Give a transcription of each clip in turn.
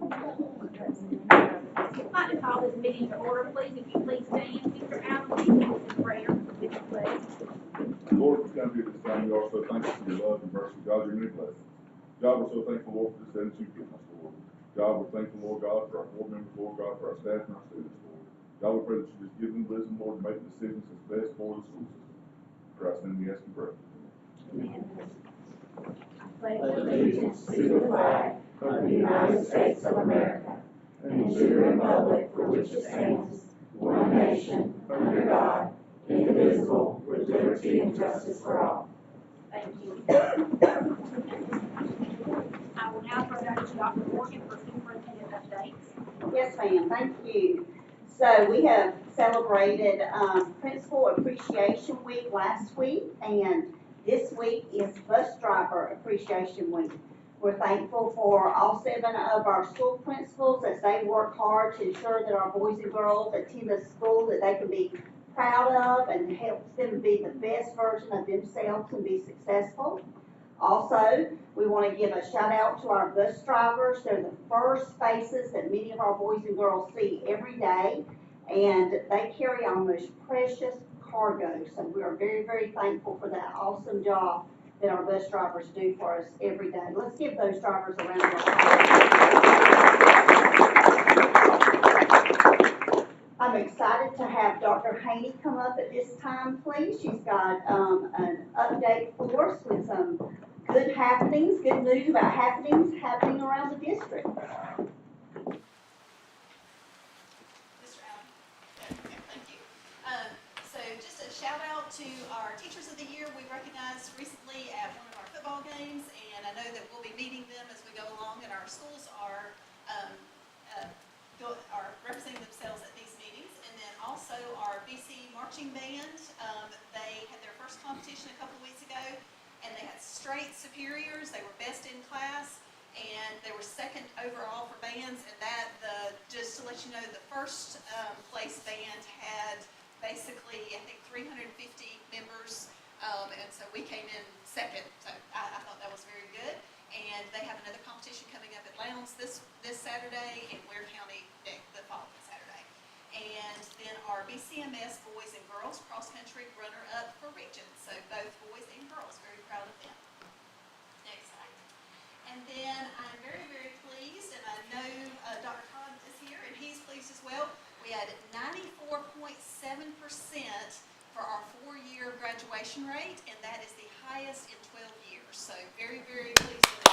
I'd like to call this meeting to order, please. If you please stand, Mr. Allen, please lead us in prayer. Would you please? Lord, we come here this time. We are so thankful for your love and mercy. God, your many blessings. God, we're so thankful, Lord, for this day that you've given us, Lord. God, we're thankful, Lord God, for our board members, Lord God, for our staff and our students, Lord. God, we pray that you just give them wisdom, Lord, to make decisions that's best for the school system. In Christ's name we ask and pray. Amen. Pledge allegiance to the flag of the United States of America and to the republic for which it stands, one nation, under God, indivisible, with liberty and justice for all. Thank you. I will now throw it over to Dr. Morgan for superintendent updates. Yes, ma'am, thank you. So we have celebrated Principal Appreciation Week last week, and this week is Bus Driver Appreciation Week. We're thankful for all 7 of our school principals as they work hard to ensure that our boys and girls attend a school that they can be proud of and helps them be the best version of themselves and be successful. Also, we want to give a shout out to our bus drivers. They're the first faces that many of our boys and girls see every day, and they carry our most precious cargo. So we are very, very thankful for that awesome job that our bus drivers do for us every day. Let's give those drivers a round of applause. I'm excited to have Dr. Haney come up at this time, please. She's got an update for us with some good happenings, good news about happening around the district. Mr. Allen. Thank you. So just a shout out to our Teachers of the Year we recognized recently at one of our football games, and I know that we'll be meeting them as we go along, and our schools are representing themselves at these meetings. And then also our BC marching band, they had their first competition a couple weeks ago, and they had straight superiors. They were best in class, and they were second overall for bands. And just to let you know, the first place band had basically, I think, 350 members, and so we came in second. So I thought that was very good. And they have another competition coming up at Lowndes this Saturday, and Ware County the following Saturday. And then our BCMS boys and girls cross country runner up for region. So both boys and girls, very proud of them. Next slide. And then I'm very, very pleased, and I know Dr. Todd is here, and he's pleased as well. We had 94.7% for our 4-year graduation rate, and that is the highest in 12 years. So very, very pleased with that.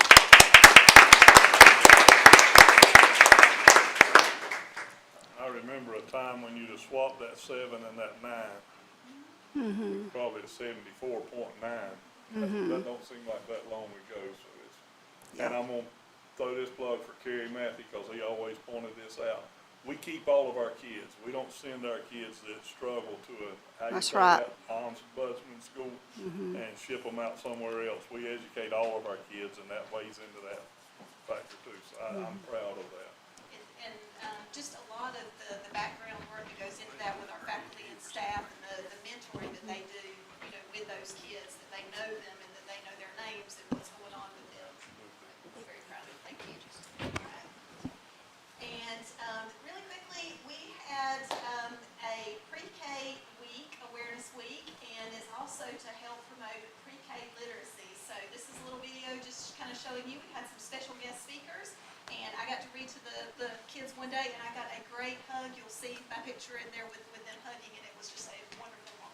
I remember a time when you'd have swapped that 7 and that 9, probably a 74.9. That don't seem like that long ago. So it's, and I'm gonna throw this plug for Kerry Matthew because he always pointed this out. We keep all of our kids. We don't send our kids that struggle to That's right. ombudsman school and ship them out somewhere else. We educate all of our kids, and that weighs into that factor too. So I'm proud of that. And just a lot of the background work that goes into that with our faculty and staff, and the mentoring that they do, with those kids, that they know them and that they know their names and what's going on with them. I'm very proud of it. Thank you. All right. And really quickly, we had a pre-K week, awareness week, and is also to help promote pre-K literacy. So this is a little video just kind of showing you. We had some special guest speakers, and I got to read to the kids one day, and I got a great hug. You'll see my picture in there with them hugging, and it was just a wonderful moment.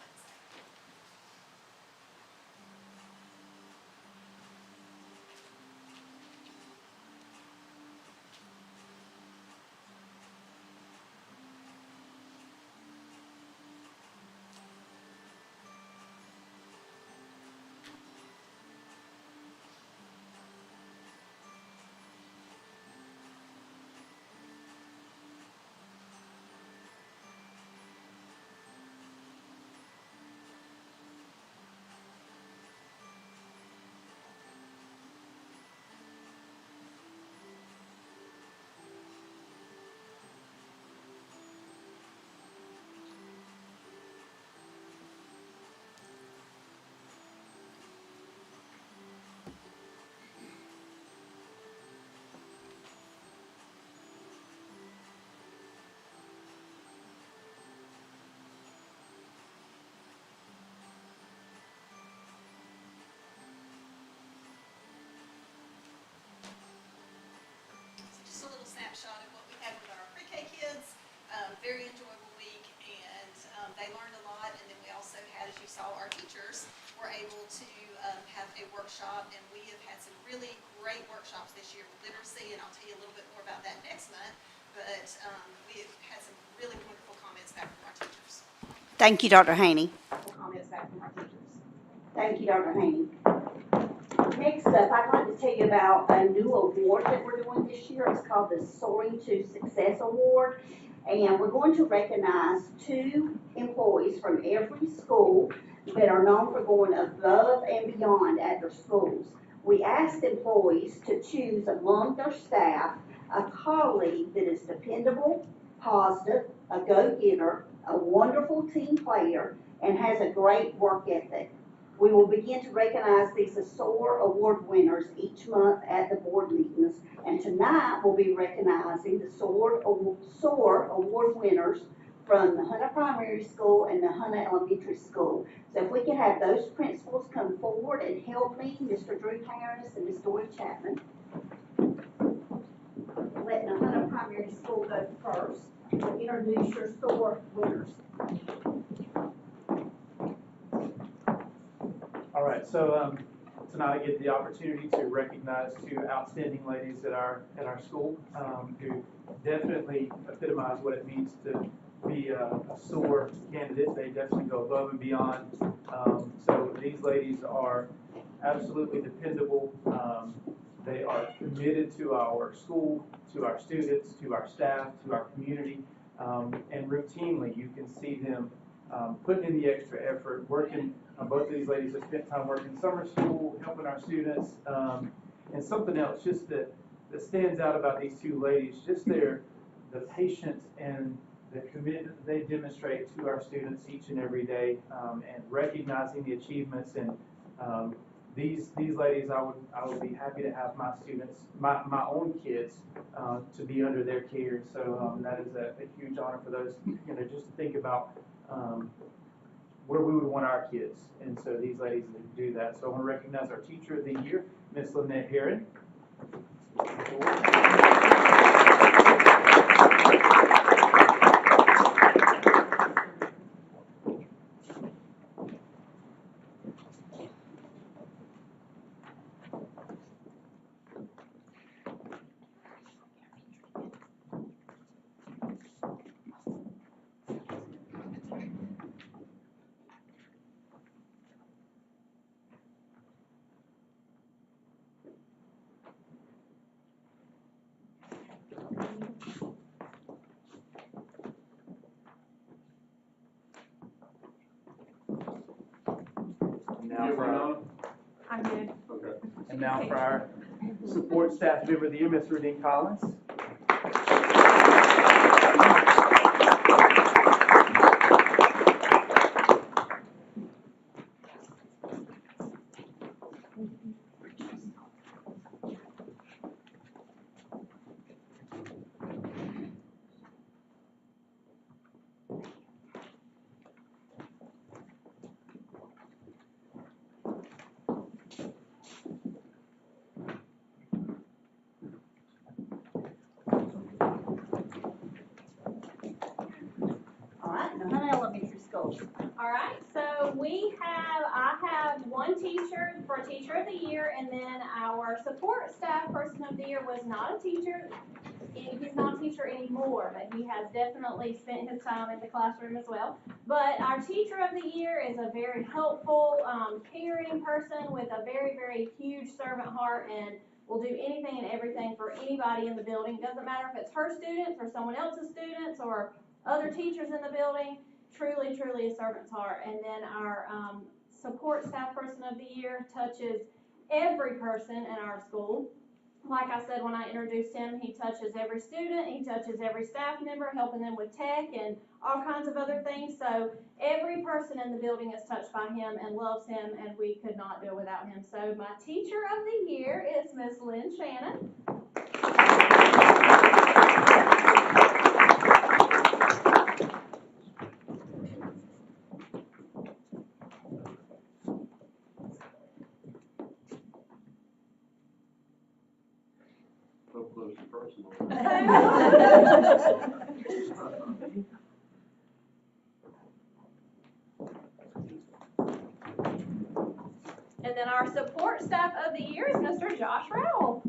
you saw, our teachers were able to have a workshop, and we have had some really great workshops this year with literacy, and I'll tell you a little bit more about that next month. But we have had some really wonderful comments back from our teachers. Thank you, Dr. Haney. Comments back from our teachers. Thank you, Dr. Haney. Next up, I'd like to tell you about a new award that we're doing this year. It's called the Soaring to Success Award. And we're going to recognize 2 employees from every school that are known for going above and beyond at their schools. We asked employees to choose among their staff a colleague that is dependable, positive, a go-getter, a wonderful team player, and has a great work ethic. We will begin to recognize these SOAR award winners each month at the board meetings, and tonight we'll be recognizing the SOAR award winners from the Hunter Primary School and the Hunter Elementary School. So if we can have those principals come forward and help me, Mr. Drew Harris and Ms. Dory Chapman. Letting the Hunter Primary School go first to introduce your SOAR winners. All right, so tonight I get the opportunity to recognize 2 outstanding ladies at our school who definitely epitomize what it means to be a SOAR candidate. They definitely go above and beyond. So these ladies are absolutely dependable. They are committed to our school, to our students, to our staff, to our community, and routinely you can see them putting in the extra effort, working. Both of these ladies have spent time working summer school, helping our students, and something else just that stands out about these 2 ladies, just the patience and the commitment that they demonstrate to our students each and every day, and recognizing the achievements. And these ladies, I would be happy to have my students, my own kids, to be under their care. So that is a huge honor for those, just to think about where we would want our kids. And so these ladies do that. So I want to recognize our Teacher of the Year, Miss Lynette Heron. I'm good. And now for our support staff member of the year, Miss Rudine Collins. All right, so I have 1 teacher for Teacher of the Year, and then our support staff Person of the Year was not a teacher. He's not a teacher anymore, but he has definitely spent his time in the classroom as well. But our Teacher of the Year is a very helpful, caring person with a very, very huge servant heart, and will do anything and everything for anybody in the building. Doesn't matter if it's her students or someone else's students or other teachers in the building. Truly, truly a servant's heart. And then our support staff Person of the Year touches every person in our school. Like I said when I introduced him, he touches every student, he touches every staff member, helping them with tech and all kinds of other things. So every person in the building is touched by him and loves him, and we could not do it without him. So my Teacher of the Year is Miss Lynn Shannon. Close to personal. support staff of the year is Mr. Josh Rowell.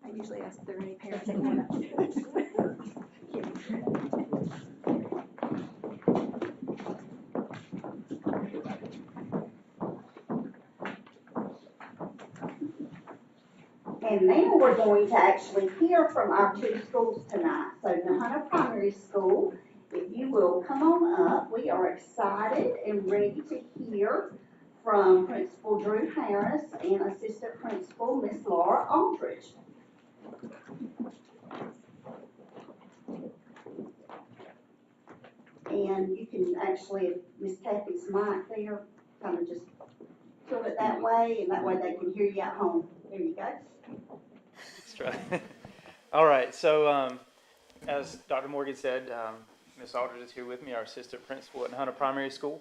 I usually ask if there are any parents that want And now we're going to actually hear from our two schools tonight. So Nahana Primary School, if you will come on up, we are excited and ready to hear from Principal Drew Harris and Assistant Principal Miss Laura Aldridge. And you can actually, if Miss Kathy's mic there, kind of just tilt it that way, and that way they can hear you at home. There you go. Let's try. All right, so as Dr. Morgan said, Ms. Aldridge is here with me, our assistant principal at Nahana Primary School.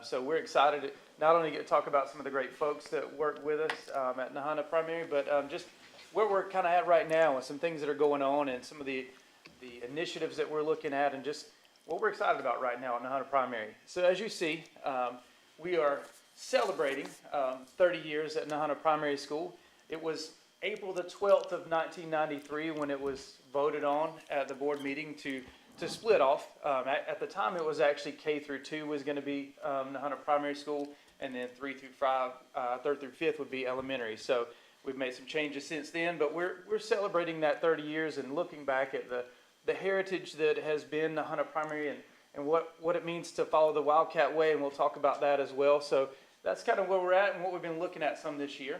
So we're excited to not only get to talk about some of the great folks that work with us at Nahana Primary, but just where we're kind of at right now and some things that are going on and some of the initiatives that we're looking at and just what we're excited about right now at Nahana Primary. So as you see, we are celebrating 30 years at Nahana Primary School. It was April the 12th of 1993 when it was voted on at the board meeting to split off. At the time, it was actually K through 2 was going to be Nahana Primary School, and then 3 through 5, 3rd through 5th would be elementary. So we've made some changes since then, but we're celebrating that 30 years and looking back at the heritage that has been Nahana Primary and what it means to follow the Wildcat Way, and we'll talk about that as well. So that's kind of where we're at and what we've been looking at some this year.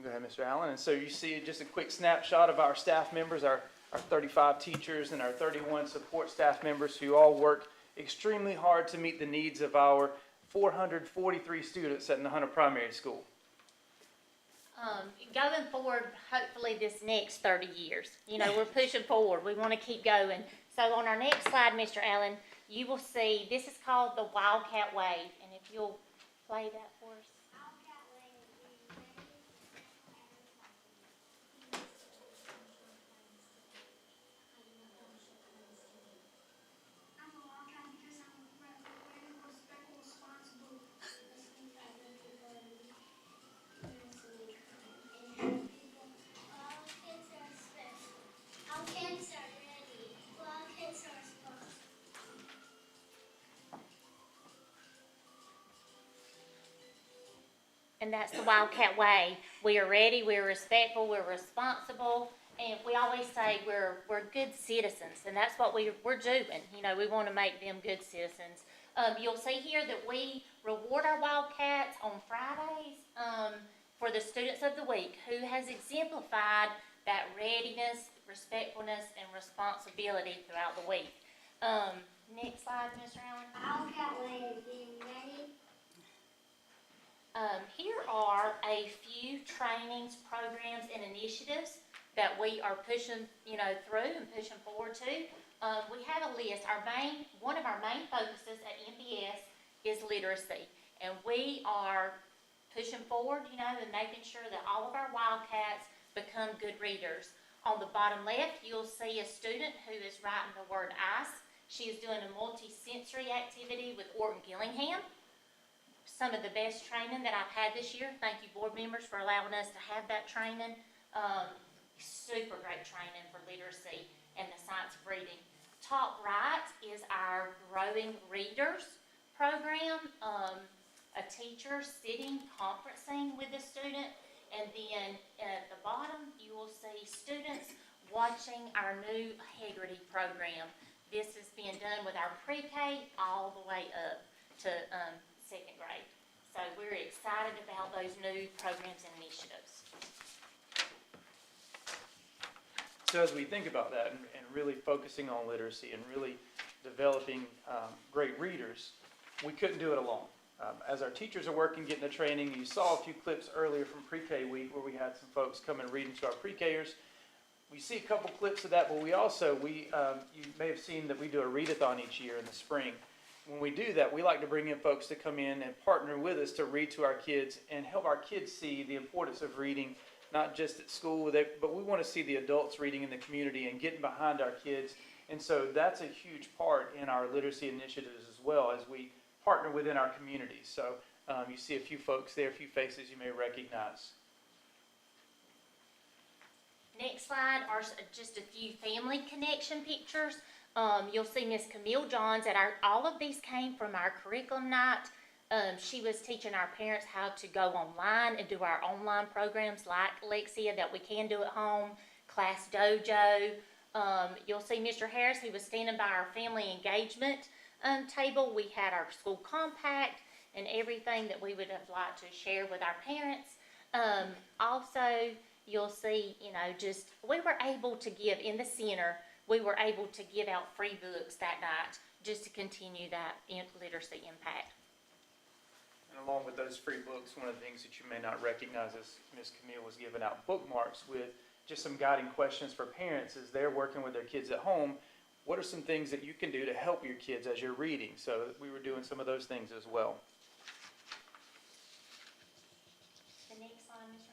Go ahead, Mr. Allen. And so you see just a quick snapshot of our staff members, our 35 teachers and our 31 support staff members who all work extremely hard to meet the needs of our 443 students at Nahana Primary School. Going forward, hopefully this next 30 years, we're pushing forward. We want to keep going. So on our next slide, Mr. Allen, you will see this is called the Wildcat Way. And if you'll play that for us. And that's the Wildcat Way. We are ready, we're respectful, we're responsible, and we always say we're good citizens, and that's what we're doing. We want to make them good citizens. You'll see here that we reward our Wildcats on Fridays for the students of the week who has exemplified that readiness, respectfulness, and responsibility throughout the week. Next slide, Mr. Allen. Wildcat Way is being ready. Here are a few trainings, programs, and initiatives that we are pushing, through and pushing forward to. We have a list. One of our main focuses at NPS is literacy, and we are pushing forward, and making sure that all of our Wildcats become good readers. On the bottom left, you'll see a student who is writing the word ice. She is doing a multi-sensory activity with Orton Gillingham. Some of the best training that I've had this year. Thank you, board members, for allowing us to have that training. Super great training for literacy and the science of reading. Top right is our Growing Readers program. A teacher sitting, conferencing with a student, and then at the bottom you will see students watching our new Haggerty program. This is being done with our pre-K all the way up to 2nd grade. So we're excited about those new programs and initiatives. So as we think about that and really focusing on literacy and really developing great readers, we couldn't do it alone. As our teachers are working, getting the training, you saw a few clips earlier from pre-K week where we had some folks come and reading to our pre-Kers. We see a couple clips of that, but we also, you may have seen that we do a readathon each year in the spring. When we do that, we like to bring in folks to come in and partner with us to read to our kids and help our kids see the importance of reading, not just at school, but we want to see the adults reading in the community and getting behind our kids. And so that's a huge part in our literacy initiatives as well, as we partner within our community. So you see a few folks there, a few faces you may recognize. Next slide are just a few family connection pictures. You'll see Miss Camille Johns all of these came from our curriculum night. She was teaching our parents how to go online and do our online programs like Lexia that we can do at home, Class Dojo. You'll see Mr. Harris, who was standing by our family engagement table. We had our school compact and everything that we would have liked to share with our parents. Also, you'll see, just we were able to give in the center, we were able to give out free books that night just to continue that literacy impact. And along with those free books, one of the things that you may not recognize is Ms. Camille was giving out bookmarks with just some guiding questions for parents as they're working with their kids at home. What are some things that you can do to help your kids as you're reading? So we were doing some of those things as well. The next slide, Ms.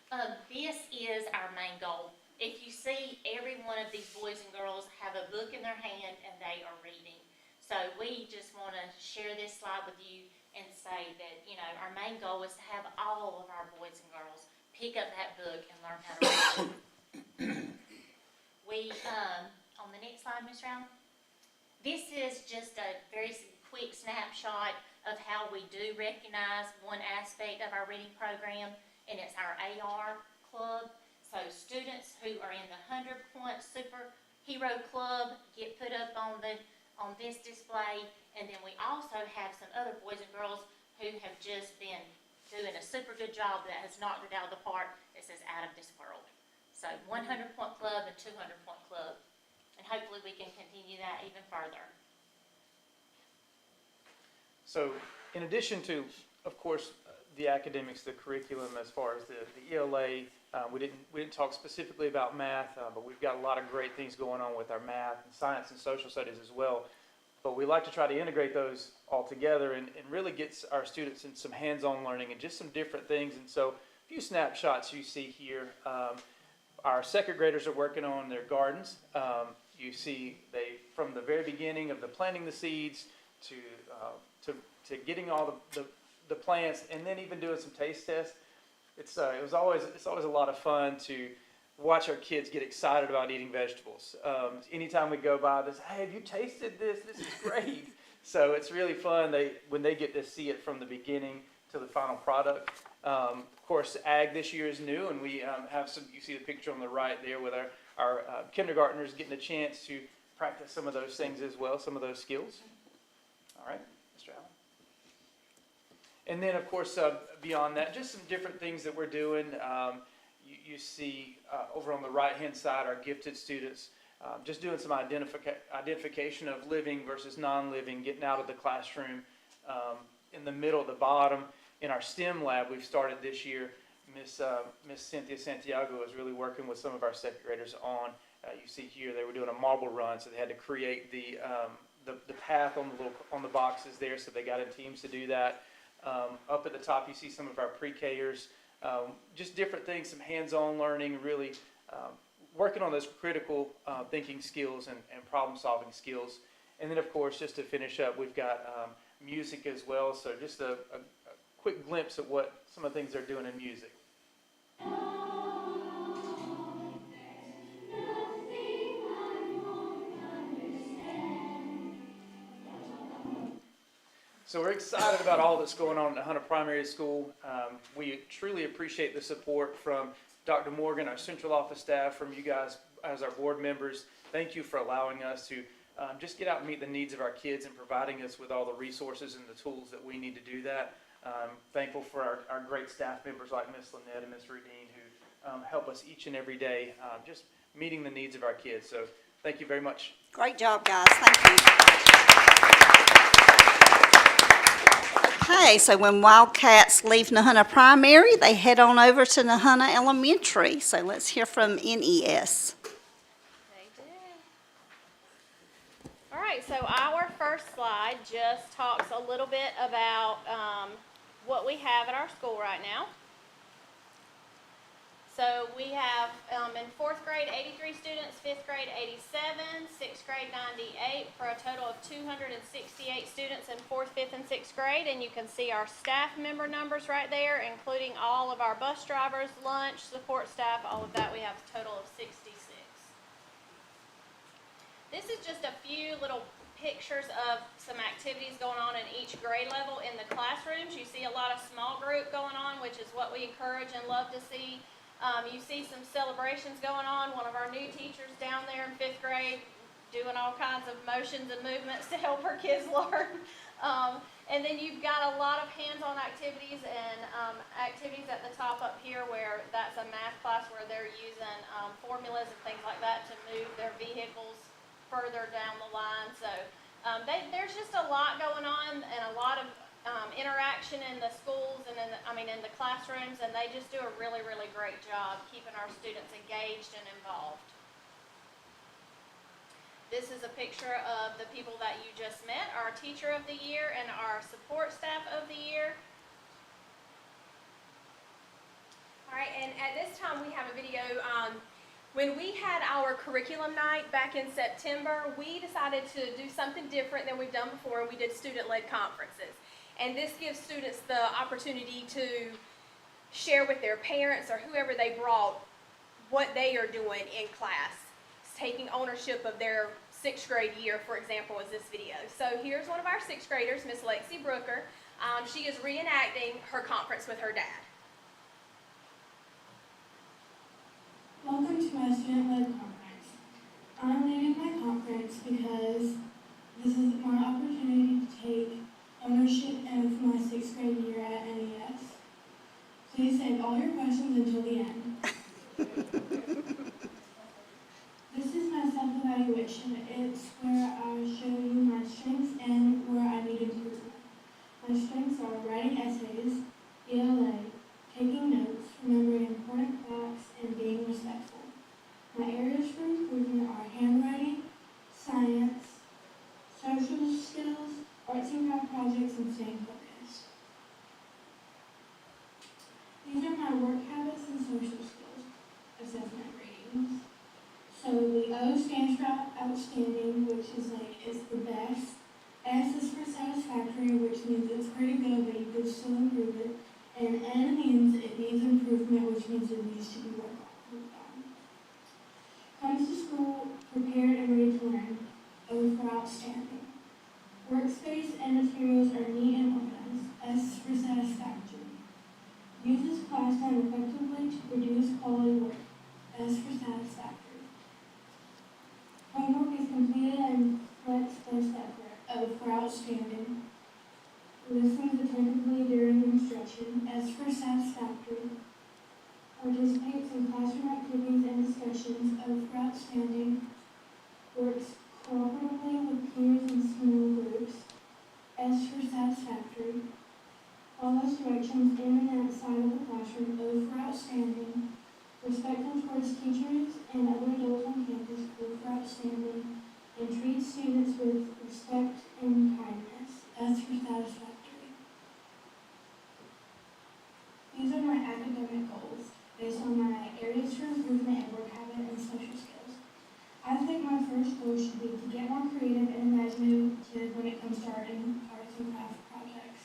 Brown. This is our main goal. If you see, every one of these boys and girls have a book in their hand and they are reading. So we just want to share this slide with you and say that, our main goal is to have all of our boys and girls pick up that book and learn how to read. We, on the next slide, Ms. Brown, this is just a very quick snapshot of how we do recognize one aspect of our reading program, and it's our AR club. So students who are in the 100-point superhero club get put up on this display, and then we also have some other boys and girls who have just been doing a super good job that has knocked it out of the park. This is out of this world. So 100-point club and 200-point club, and hopefully we can continue that even further. So in addition to, of course, the academics, the curriculum, as far as the ELA, we didn't talk specifically about math, but we've got a lot of great things going on with our math and science and social studies as well. But we like to try to integrate those all together and really get our students in some hands-on learning and just some different things. And so a few snapshots you see here. Our second graders are working on their gardens. You see from the very beginning of the planting the seeds to getting all the plants, and then even doing some taste tests. It's always a lot of fun to watch our kids get excited about eating vegetables. Anytime we go by this, hey, have you tasted this? This is great. So it's really fun when they get to see it from the beginning to the final product. Of course, ag this year is new, and we have some. You see the picture on the right there with our kindergartners getting a chance to practice some of those things as well, some of those skills. All right, Mr. Allen. And then, of course, beyond that, just some different things that we're doing. You see over on the right-hand side, our gifted students just doing some identification of living versus non-living, getting out of the classroom. In the middle, at the bottom, in our STEM lab we've started this year, Miss Cynthia Santiago is really working with some of our second graders on. You see here they were doing a marble run, so they had to create the path on the boxes there, so they got in teams to do that. Up at the top, you see some of our pre-Kers, just different things, some hands-on learning, really working on those critical thinking skills and problem-solving skills. And then, of course, just to finish up, we've got music as well, so just a quick glimpse at what some of the things they're doing in music. So we're excited about all that's going on at Hunter Primary School. We truly appreciate the support from Dr. Morgan, our central office staff, from you guys as our board members. Thank you for allowing us to just get out and meet the needs of our kids and providing us with all the resources and the tools that we need to do that. Thankful for our great staff members like Ms. Lynette and Ms. Rudine who help us each and every day just meeting the needs of our kids. So thank you very much. Great job, guys. Thank you. Okay, so when Wildcats leave Nahunta Primary, they head on over to Nahunta Elementary. So let's hear from NES. They do. All right, so our first slide just talks a little bit about what we have at our school right now. So we have in 4th grade 83 students, 5th grade 87, 6th grade 98, for a total of 268 students in 4th, 5th, and 6th grade. And you can see our staff member numbers right there, including all of our bus drivers, lunch, support staff, all of that. We have a total of 66. This is just a few little pictures of some activities going on in each grade level in the classrooms. You see a lot of small group going on, which is what we encourage and love to see. You see some celebrations going on. One of our new teachers down there in 5th grade doing all kinds of motions and movements to help her kids learn. And then you've got a lot of hands-on activities and activities at the top up here where that's a math class where they're using formulas and things like that to move their vehicles further down the line. So there's just a lot going on and a lot of interaction in the schools and in the classrooms, and they just do a really, really great job keeping our students engaged and involved. This is a picture of the people that you just met, our teacher of the year and our support staff of the year. All right, and at this time we have a video. When we had our curriculum night back in September, we decided to do something different than we've done before, and we did student-led conferences. And this gives students the opportunity to share with their parents or whoever they brought what they are doing in class. It's taking ownership of their 6th grade year, for example, is this video. So here's one of our 6th graders, Miss Lexi Brooker. She is reenacting her conference with her dad. Welcome to my student-led conference. I'm leading my conference because this is my opportunity to take ownership of my 6th grade year at NES. Please save all your questions until the end. This is my self-evaluation. It's where I show you my strengths and where I need improvement. My strengths are writing essays, ELA, taking notes, remembering important facts, and being respectful. My areas for improvement are handwriting, science, social skills, arts and craft projects, and staying focused. These are my work habits and social skills assessment ratings. So the O stands for outstanding, which is the best. S is for satisfactory, which means it's pretty good, but you could still improve it. And N means it needs improvement, which means it needs to be worked on. Comes to school prepared and ready to learn. O for outstanding. Workspace and materials are neat and organized. S for satisfactory. Uses class time effectively to produce quality work. S for satisfactory. Homework is completed and reflects best effort. O for outstanding. Listens attentively during instruction. S for satisfactory. Participates in classroom activities and discussions. O for outstanding. Works cooperatively with peers in small groups. S for satisfactory. Follows directions in and outside of the classroom. O for outstanding. Respectful towards teachers and other adults on campus. O for outstanding. And treats students with respect and kindness. S for satisfactory. These are my academic goals based on my areas for improvement and work habit and social skills. I think my first goal should be to get more creative and imaginative when it comes to arts and craft projects.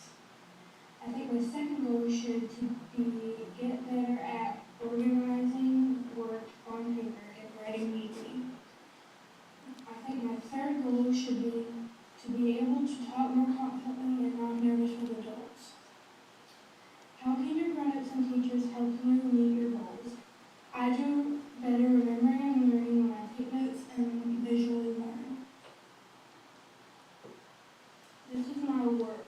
I think my second goal should be get better at organizing work on paper and writing neatly. I think my third goal should be to be able to talk more confidently and not nervous with adults. How can your grown-ups and teachers help you meet your goals? I do better remembering and learning when I take notes and visually learn. This is my work,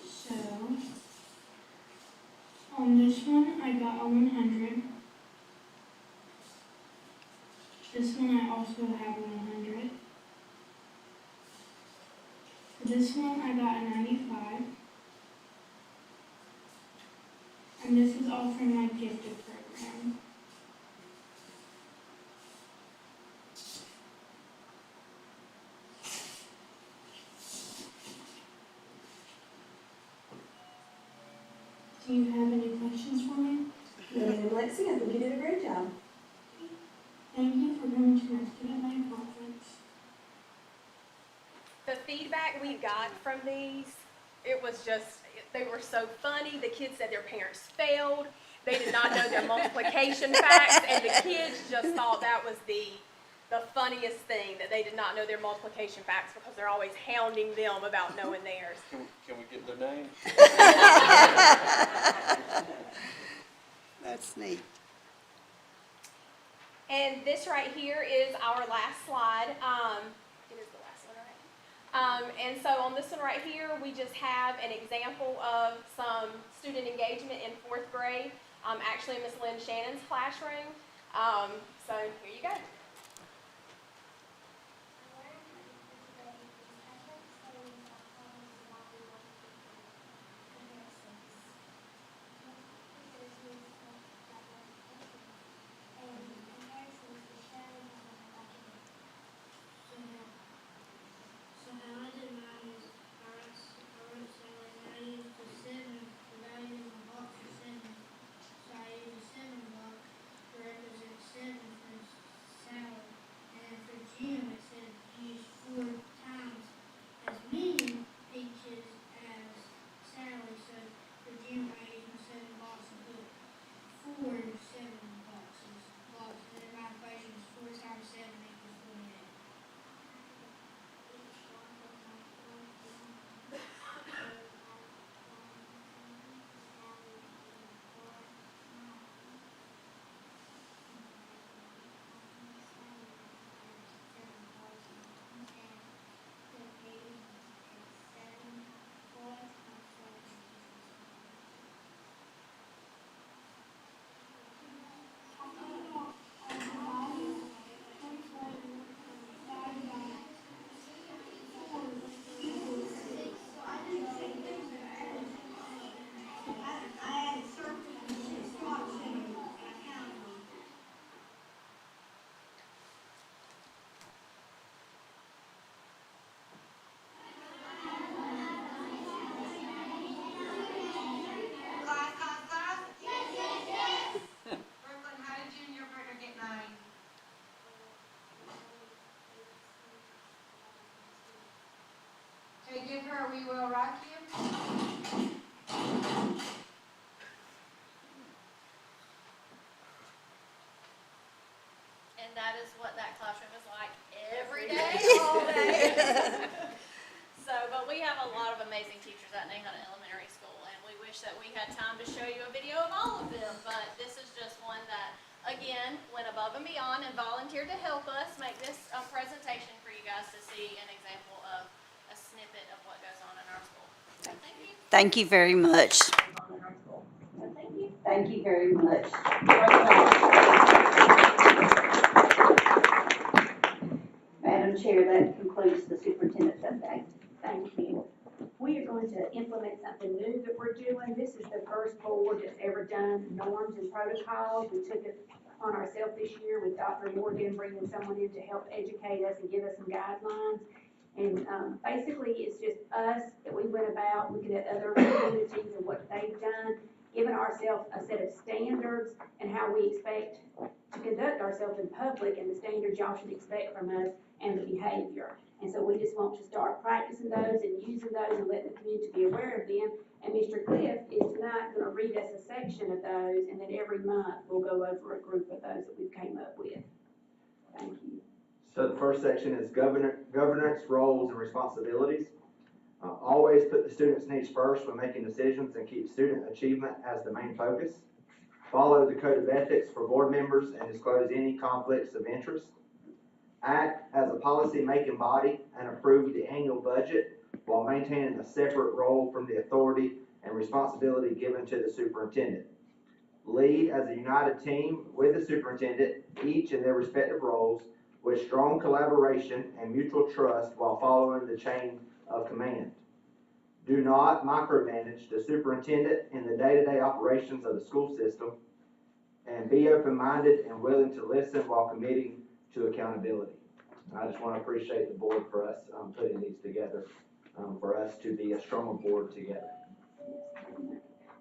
so, on this one I got a 100. This one I also have a 100. For This one I got a 95. And this is all from my gifted program. Do you have any questions for me? Lexi, I think you did a great job. Thank you for coming to my student night conference. The feedback we got from these, it was just, they were so funny. The kids said their parents failed. They did not know their multiplication facts, and the kids just thought that was the funniest thing, that they did not know their multiplication facts because they're always hounding them about knowing theirs. Can we get their name? That's neat. And this right here is our last slide. It is the last one, right? And so on this one right here, we just have an example of some student engagement in 4th grade, actually in Miss Lynn Shannon's classroom. So here you go. So how I did mine is I wrote Sally, and I used the 7, the value in the box for 7. So I used a 7 block to represent 7 for Sally. And then for Jim, it said use 4 times as many peaches as Sally. So for Jim, I used my 7 blocks and put 4 7 boxes. And then my equation is 4 times 7 equals 48. Okay, give her We Will Rock You. And that is what that classroom is like every day, all day. But we have a lot of amazing teachers at Nahana Elementary School, and we wish that we had time to show you a video of all of them, but this is just one that, again, went above and beyond and volunteered to help us make this presentation for you guys to see an example of a snippet of what goes on in our school. So thank you. Thank you very much. Thank you very much. Madam Chair, that concludes the superintendent's update. Thank you. We are going to implement something new that we're doing. This is the first board that's ever done norms and protocols. We took it on ourselves this year with Dr. Morgan, bringing someone in to help educate us and give us some guidelines. And basically, it's just us that we went about looking at other communities and what they've done, giving ourselves a set of standards and how we expect to conduct ourselves in public and the standards y'all should expect from us and the behavior. And so we just want to start practicing those and using those and letting the community be aware of them. And Mr. Cliff is tonight going to read us a section of those, and then every month we'll go over a group of those that we've came up with. Thank you. So the first section is governance, roles, and responsibilities. Always put the student's needs first when making decisions and keep student achievement as the main focus. Follow the code of ethics for board members and disclose any conflicts of interest. Act as a policy-making body and approve the annual budget while maintaining a separate role from the authority and responsibility given to the superintendent. Lead as a united team with the superintendent, each in their respective roles, with strong collaboration and mutual trust while following the chain of command. Do not micromanage the superintendent in the day-to-day operations of the school system, and be open-minded and willing to listen while committing to accountability. I just want to appreciate the board for us putting these together, for us to be a strong board together.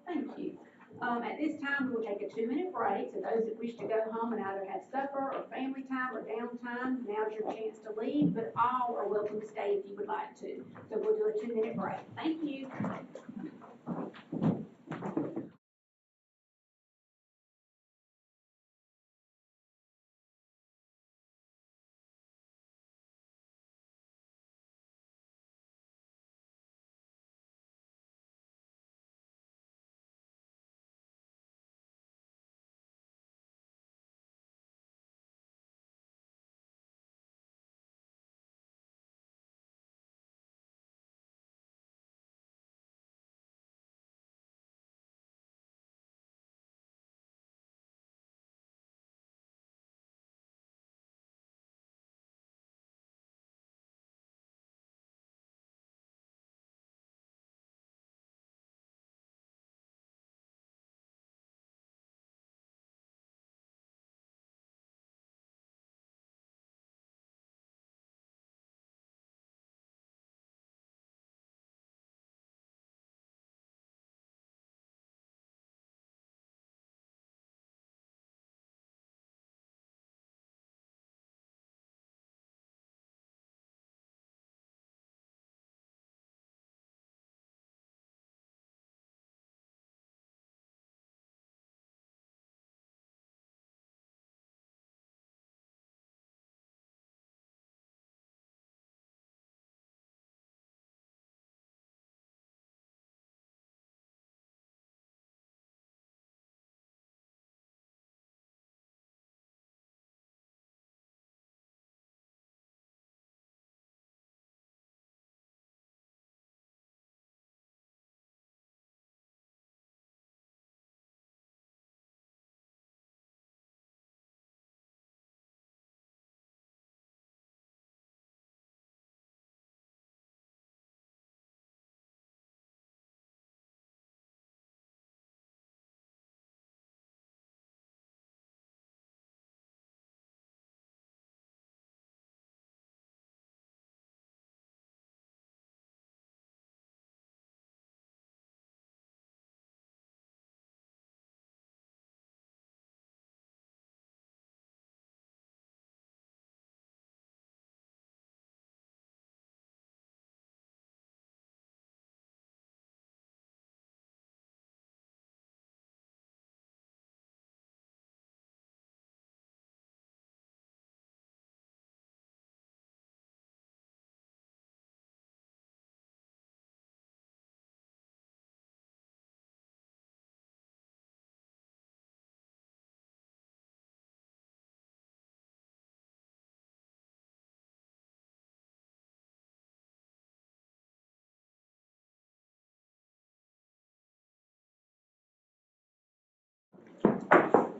Thank you. At this time, we will take a 2-minute break, so those that wish to go home and either have supper or family time or downtime, now's your chance to leave, but all are welcome to stay if you would like to. So we'll do a 2-minute break. Thank you.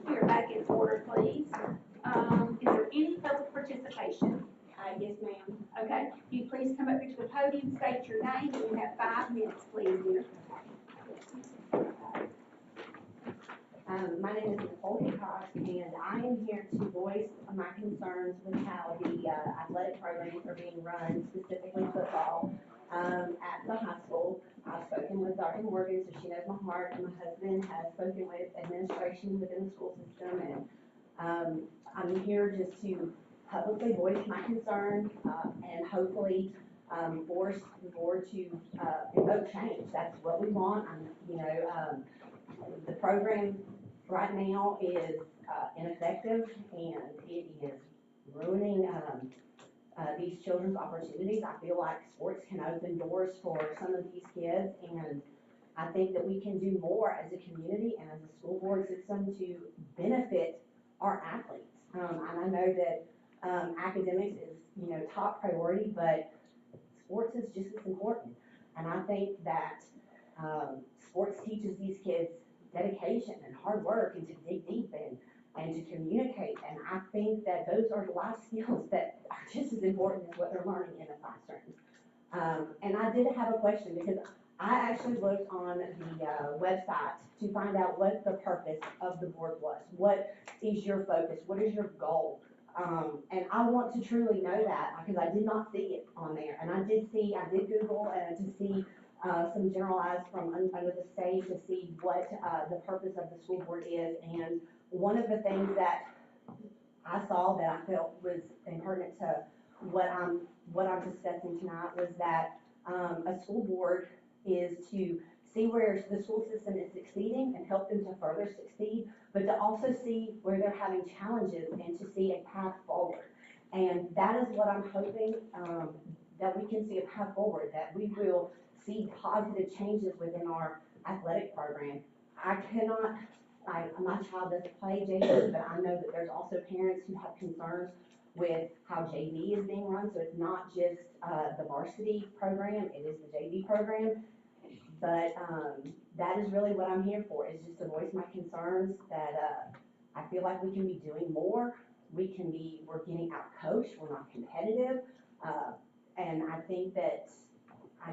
You're back in order, please. Is there any public participation? Yes, ma'am. Okay, will you please come up here to the podium, state your name, and you have 5 minutes, please, dear. My name is Nicole Cox, and I am here to voice my concerns with how the athletic programs are being run, specifically football, at the high school. I've spoken with Dr. Morgan, so she knows my heart, and my husband has spoken with administration within the school system, and I'm here just to publicly voice my concern, and hopefully force the board to invoke change. That's what we want. The program right now is ineffective, and it is ruining these children's opportunities. I feel like sports can open doors for some of these kids, and I think that we can do more as a community and as a school board system to benefit our athletes. And I know that academics is, top priority, but sports is just as important. And I think that sports teaches these kids dedication and hard work, and to dig deep and to communicate. And I think that those are life skills that are just as important as what they're learning in the classroom. And I did have a question because I actually looked on the website to find out what the purpose of the board was. What is your focus? What is your goal? And I want to truly know that because I did not see it on there. And I did Google and to see some generalized from under the state to see what the purpose of the school board is. And one of the things that I saw that I felt was important to what I'm discussing tonight was that a school board is to see where the school system is succeeding and help them to further succeed, but to also see where they're having challenges and to see a path forward. And that is what I'm hoping, that we can see a path forward, that we will see positive changes within our athletic program. My child doesn't play JV, but I know that there's also parents who have concerns with how JV is being run, so it's not just the varsity program, it is the JV program. But that is really what I'm here for, is just to voice my concerns that I feel like we can be doing more. We're getting out coached, we're not competitive. And I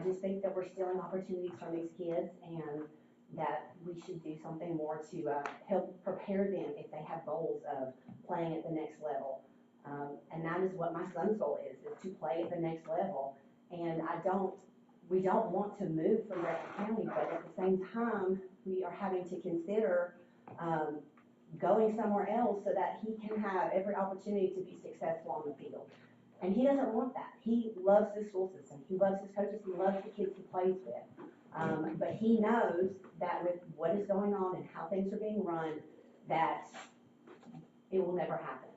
just think that we're stealing opportunities from these kids and that we should do something more to help prepare them if they have goals of playing at the next level. And that is what my son's goal is to play at the next level. And we don't want to move from Breathitt County, but at the same time, we are having to consider going somewhere else so that he can have every opportunity to be successful on the field. And he doesn't want that. He loves the school system. He loves his coaches. He loves the kids he plays with. But he knows that with what is going on and how things are being run, that it will never happen.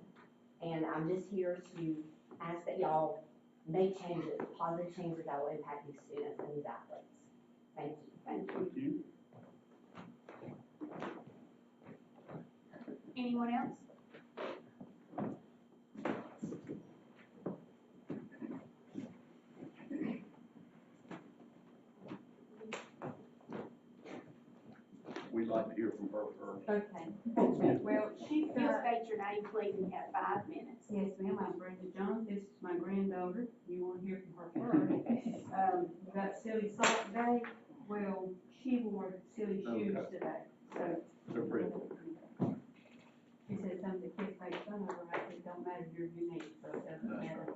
And I'm just here to ask that y'all make changes, positive changes that will impact these students and these athletes. Thank you. Thank you. Anyone else? We'd like to hear from her first. Okay. Well, she's If you'll got, state your name, please, and you have 5 minutes. yes, ma'am, I'm Brenda Jones. This is my granddaughter. You want to hear from her first. We got silly sock day. Well, she wore silly shoes Okay. today. So They're pretty. she said some of the kids make fun of her. I said, don't matter, you're unique, so it doesn't matter.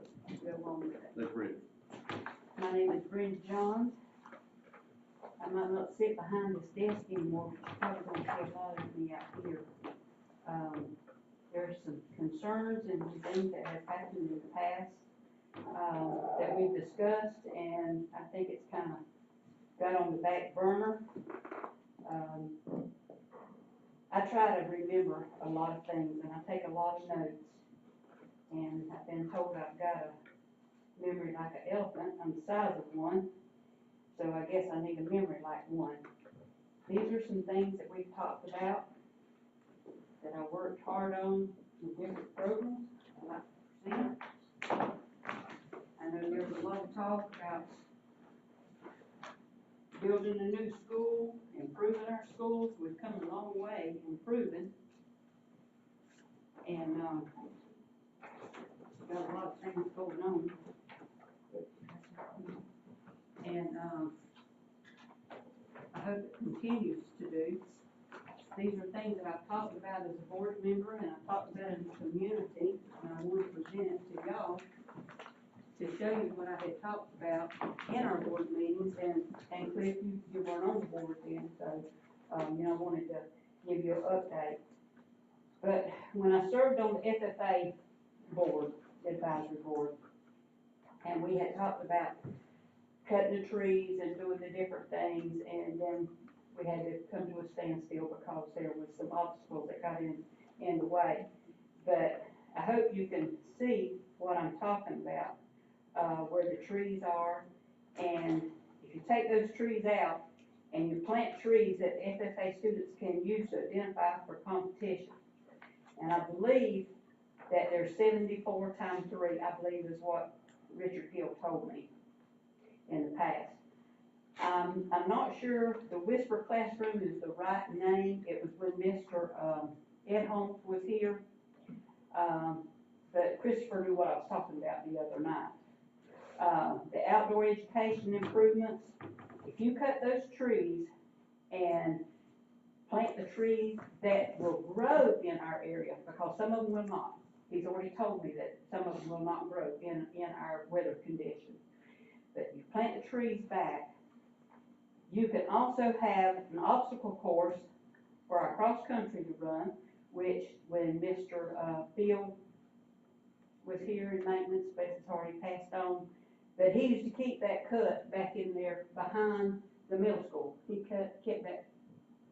Go along with it. They're pretty. My name is Brenda Johns. I might not sit behind this desk anymore, but you're probably gonna see a lot of me out here. There's some concerns and things that have happened in the past, that we've discussed, and I think it's kind of got on the back burner. I try to remember a lot of things, and I take a lot of notes, and I've been told I've got a memory like an elephant. I'm the size of one. So I guess I need a memory like one. These are some things that we've talked about, that I worked hard on in different programs. I like to present. I know there's a lot of talk about building a new school, improving our schools. We've come a long way improving. And got a lot of things going on. And I hope it continues to do. These are things that I've talked about as a board member, and I've talked about in the community, and I want to present it to y'all to show you what I had talked about in our board meetings, and Cliff, you weren't on the board then, so, I wanted to give you an update. But when I served on the FFA board, advisory board, and we had talked about cutting the trees and doing the different things, and then we had to come to a standstill because there was some obstacles that got in the way. But I hope you can see what I'm talking about, where the trees are, and if you take those trees out and you plant trees that FFA students can use to identify for competition. And I believe that there's 74 times 3, I believe is what Richard Hill told me in the past. I'm not sure the Whisper Classroom is the right name. It was when Mr. Ed Holmes was here. But Christopher knew what I was talking about the other night. The outdoor education improvements, if you cut those trees and plant the trees that will grow in our area, because some of them will not. He's already told me that some of them will not grow in our weather conditions. But you plant the trees back. You can also have an obstacle course for our cross-country to run, which when Mr. Phil was here in maintenance, but it's already passed on, but he used to keep that cut back in there behind the middle school. He kept that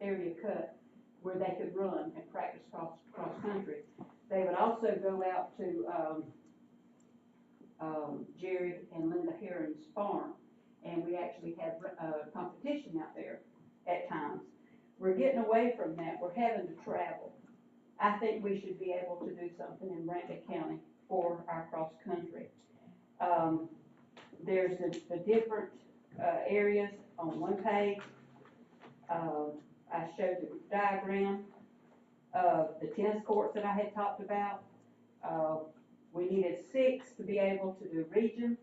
area cut where they could run and practice cross-country. They would also go out to Jerry and Linda Heron's farm, and we actually had competition out there at times. We're getting away from that. We're having to travel. I think we should be able to do something in Brantley County for our cross-country. There's the different areas on one page. I showed the diagram of the tennis courts that I had talked about. We needed 6 to be able to do region.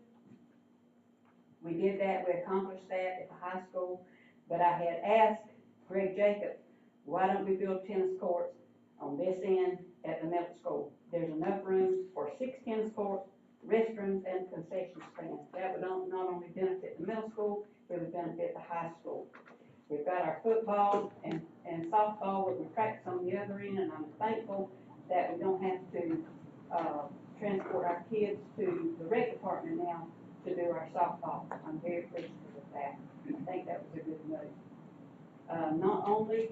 We did that, we accomplished that at the high school, but I had asked Greg Jacobs, why don't we build tennis courts on this end at the middle school? There's enough room for 6 tennis courts, restrooms, and concession stands. That would not only benefit the middle school, it would benefit the high school. We've got our football and softball where we practice on the other end, and I'm thankful that we don't have to transport our kids to the rec department now to do our softball. I'm very appreciative of that. I think that was a good move. Not only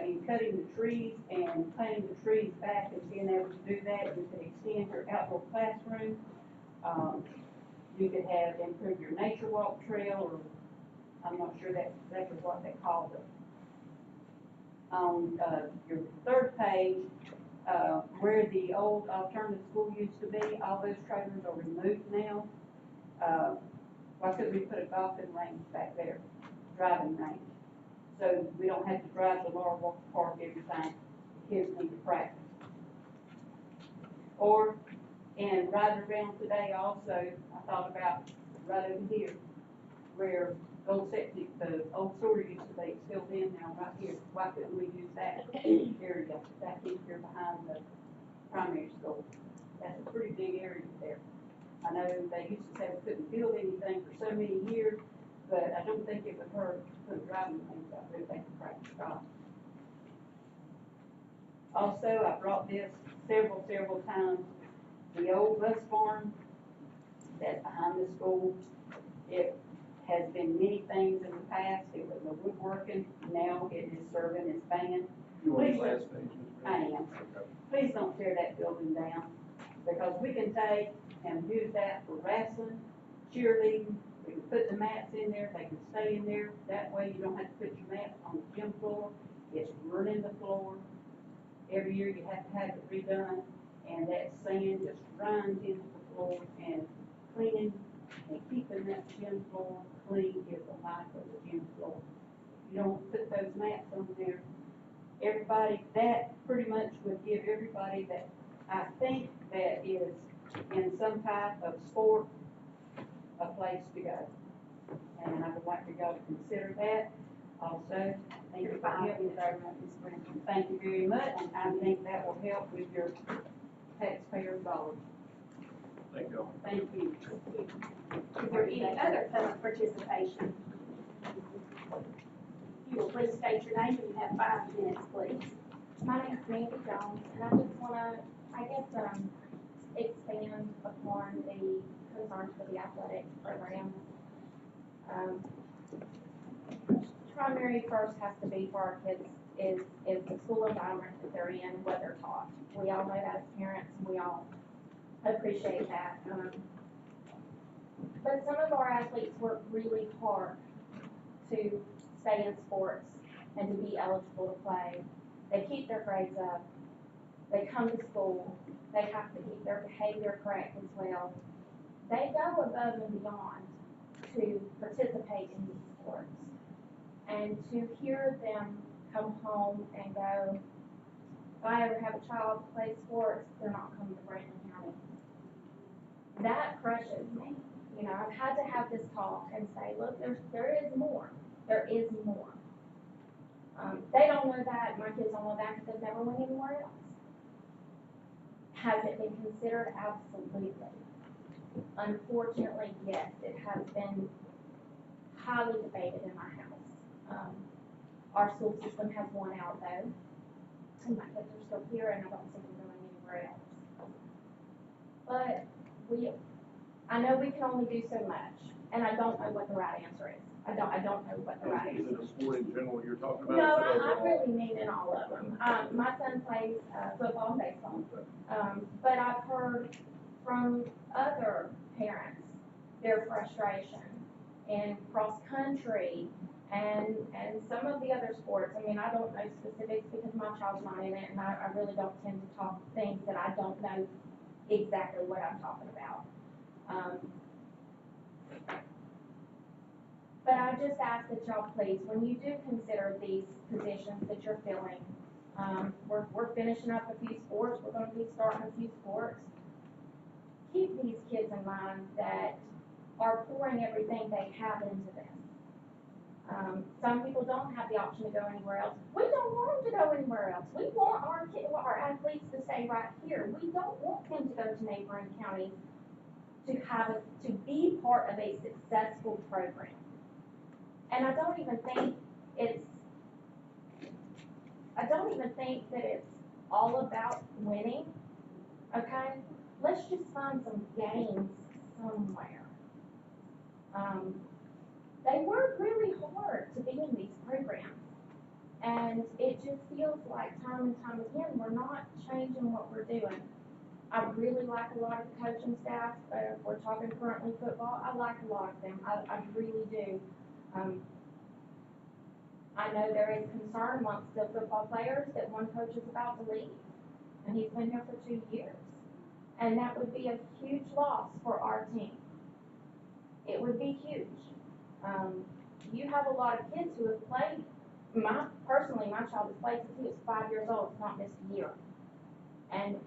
in cutting the trees and planting the trees back and being able to do that, you could extend your outdoor classroom. You could have improve your nature walk trail, or I'm not sure that's exactly what they call it. On your third page, where the old alternative school used to be, all those trailers are removed now. Why couldn't we put a golfing range back there, driving range? So we don't have to drive to Laura Walker Park every time the kids need to practice. Or, and riding around today also, I thought about right over here, where the old sewer used to be, it's filled in now right here. Why couldn't we use that area back in here behind the primary school? That's a pretty big area there. I know they used to say we couldn't build anything for so many years, but I don't think it would hurt to put driving things out there if they could practice golf. Also, I brought this several times. The old bus barn that's behind the school, it has been many things in the past. It was a woodworking, now it is serving as band. You on the last page? I am. Please don't tear that building down, because we can take and use that for wrestling, cheerleading. We can put the mats in there, they can stay in there. That way you don't have to put your mats on the gym floor. It's running the floor. Every year you have to have it redone, and that sand just runs into the floor, and cleaning and keeping that gym floor clean is the life of the gym floor. You don't put those mats on there. Everybody, that pretty much would give everybody that I think that is in some type of sport a place to go. And I would like for y'all to consider that. Also, thank you for helping with our thank you very much. I think that will help with your taxpayer dollars. Thank you. Thank you. Is there any other public participation? You will please state your name, and you have 5 minutes, please. My name is Mandy Jones, and I just want to, expand upon the concerns for the athletics program. Primary first has to be for our kids is the school environment that they're in, what they're taught. We all know that as parents, and we all appreciate that. But some of our athletes work really hard to stay in sports and to be eligible to play. They keep their grades up. They come to school. They have to keep their behavior correct as well. They go above and beyond to participate in these sports. And to hear them come home and go, if I ever have a child that plays sports, they're not coming to Brandon County. That crushes me, You know, I've had to have this talk and say, look, there is more. There is more. They don't know that, my kids don't know that because they've never went anywhere else. Has it been considered? Absolutely. Unfortunately, yes, it has been highly debated in my house. Our school system has won out though, and my kids are still here and I don't see them going anywhere else. But I know we can only do so much, and I don't know what the right answer is. I don't know what the right answer is. Is it a sport in general you're talking about? No, I really mean in all of them. My son plays football and baseball, but I've heard from other parents their frustration in cross country and some of the other sports. I mean, I don't know specifics because my child's not in it, and I really don't tend to talk things that I don't know exactly what I'm talking about. But I just ask that y'all please, when you do consider these positions that you're filling, we're finishing up a few sports, we're gonna be starting a few sports. Keep these kids in mind that are pouring everything they have into this. Some people don't have the option to go anywhere else. We don't want them to go anywhere else. We want our athletes to stay right here. We don't want them to go to neighboring counties to be part of a successful program. And I don't even think that it's all about winning, okay? Let's just find some games somewhere. They work really hard to be in these programs. And it just feels like time and time again, we're not changing what we're doing. I really like a lot of the coaching staff. If we're talking currently football, I like a lot of them. I really do. I know there is concern amongst the football players that one coach is about to leave, and he's been here for 2 years. And that would be a huge loss for our team. It would be huge. You have a lot of kids who have played. Personally, my child has played since he was 5 years old, not missed a year. And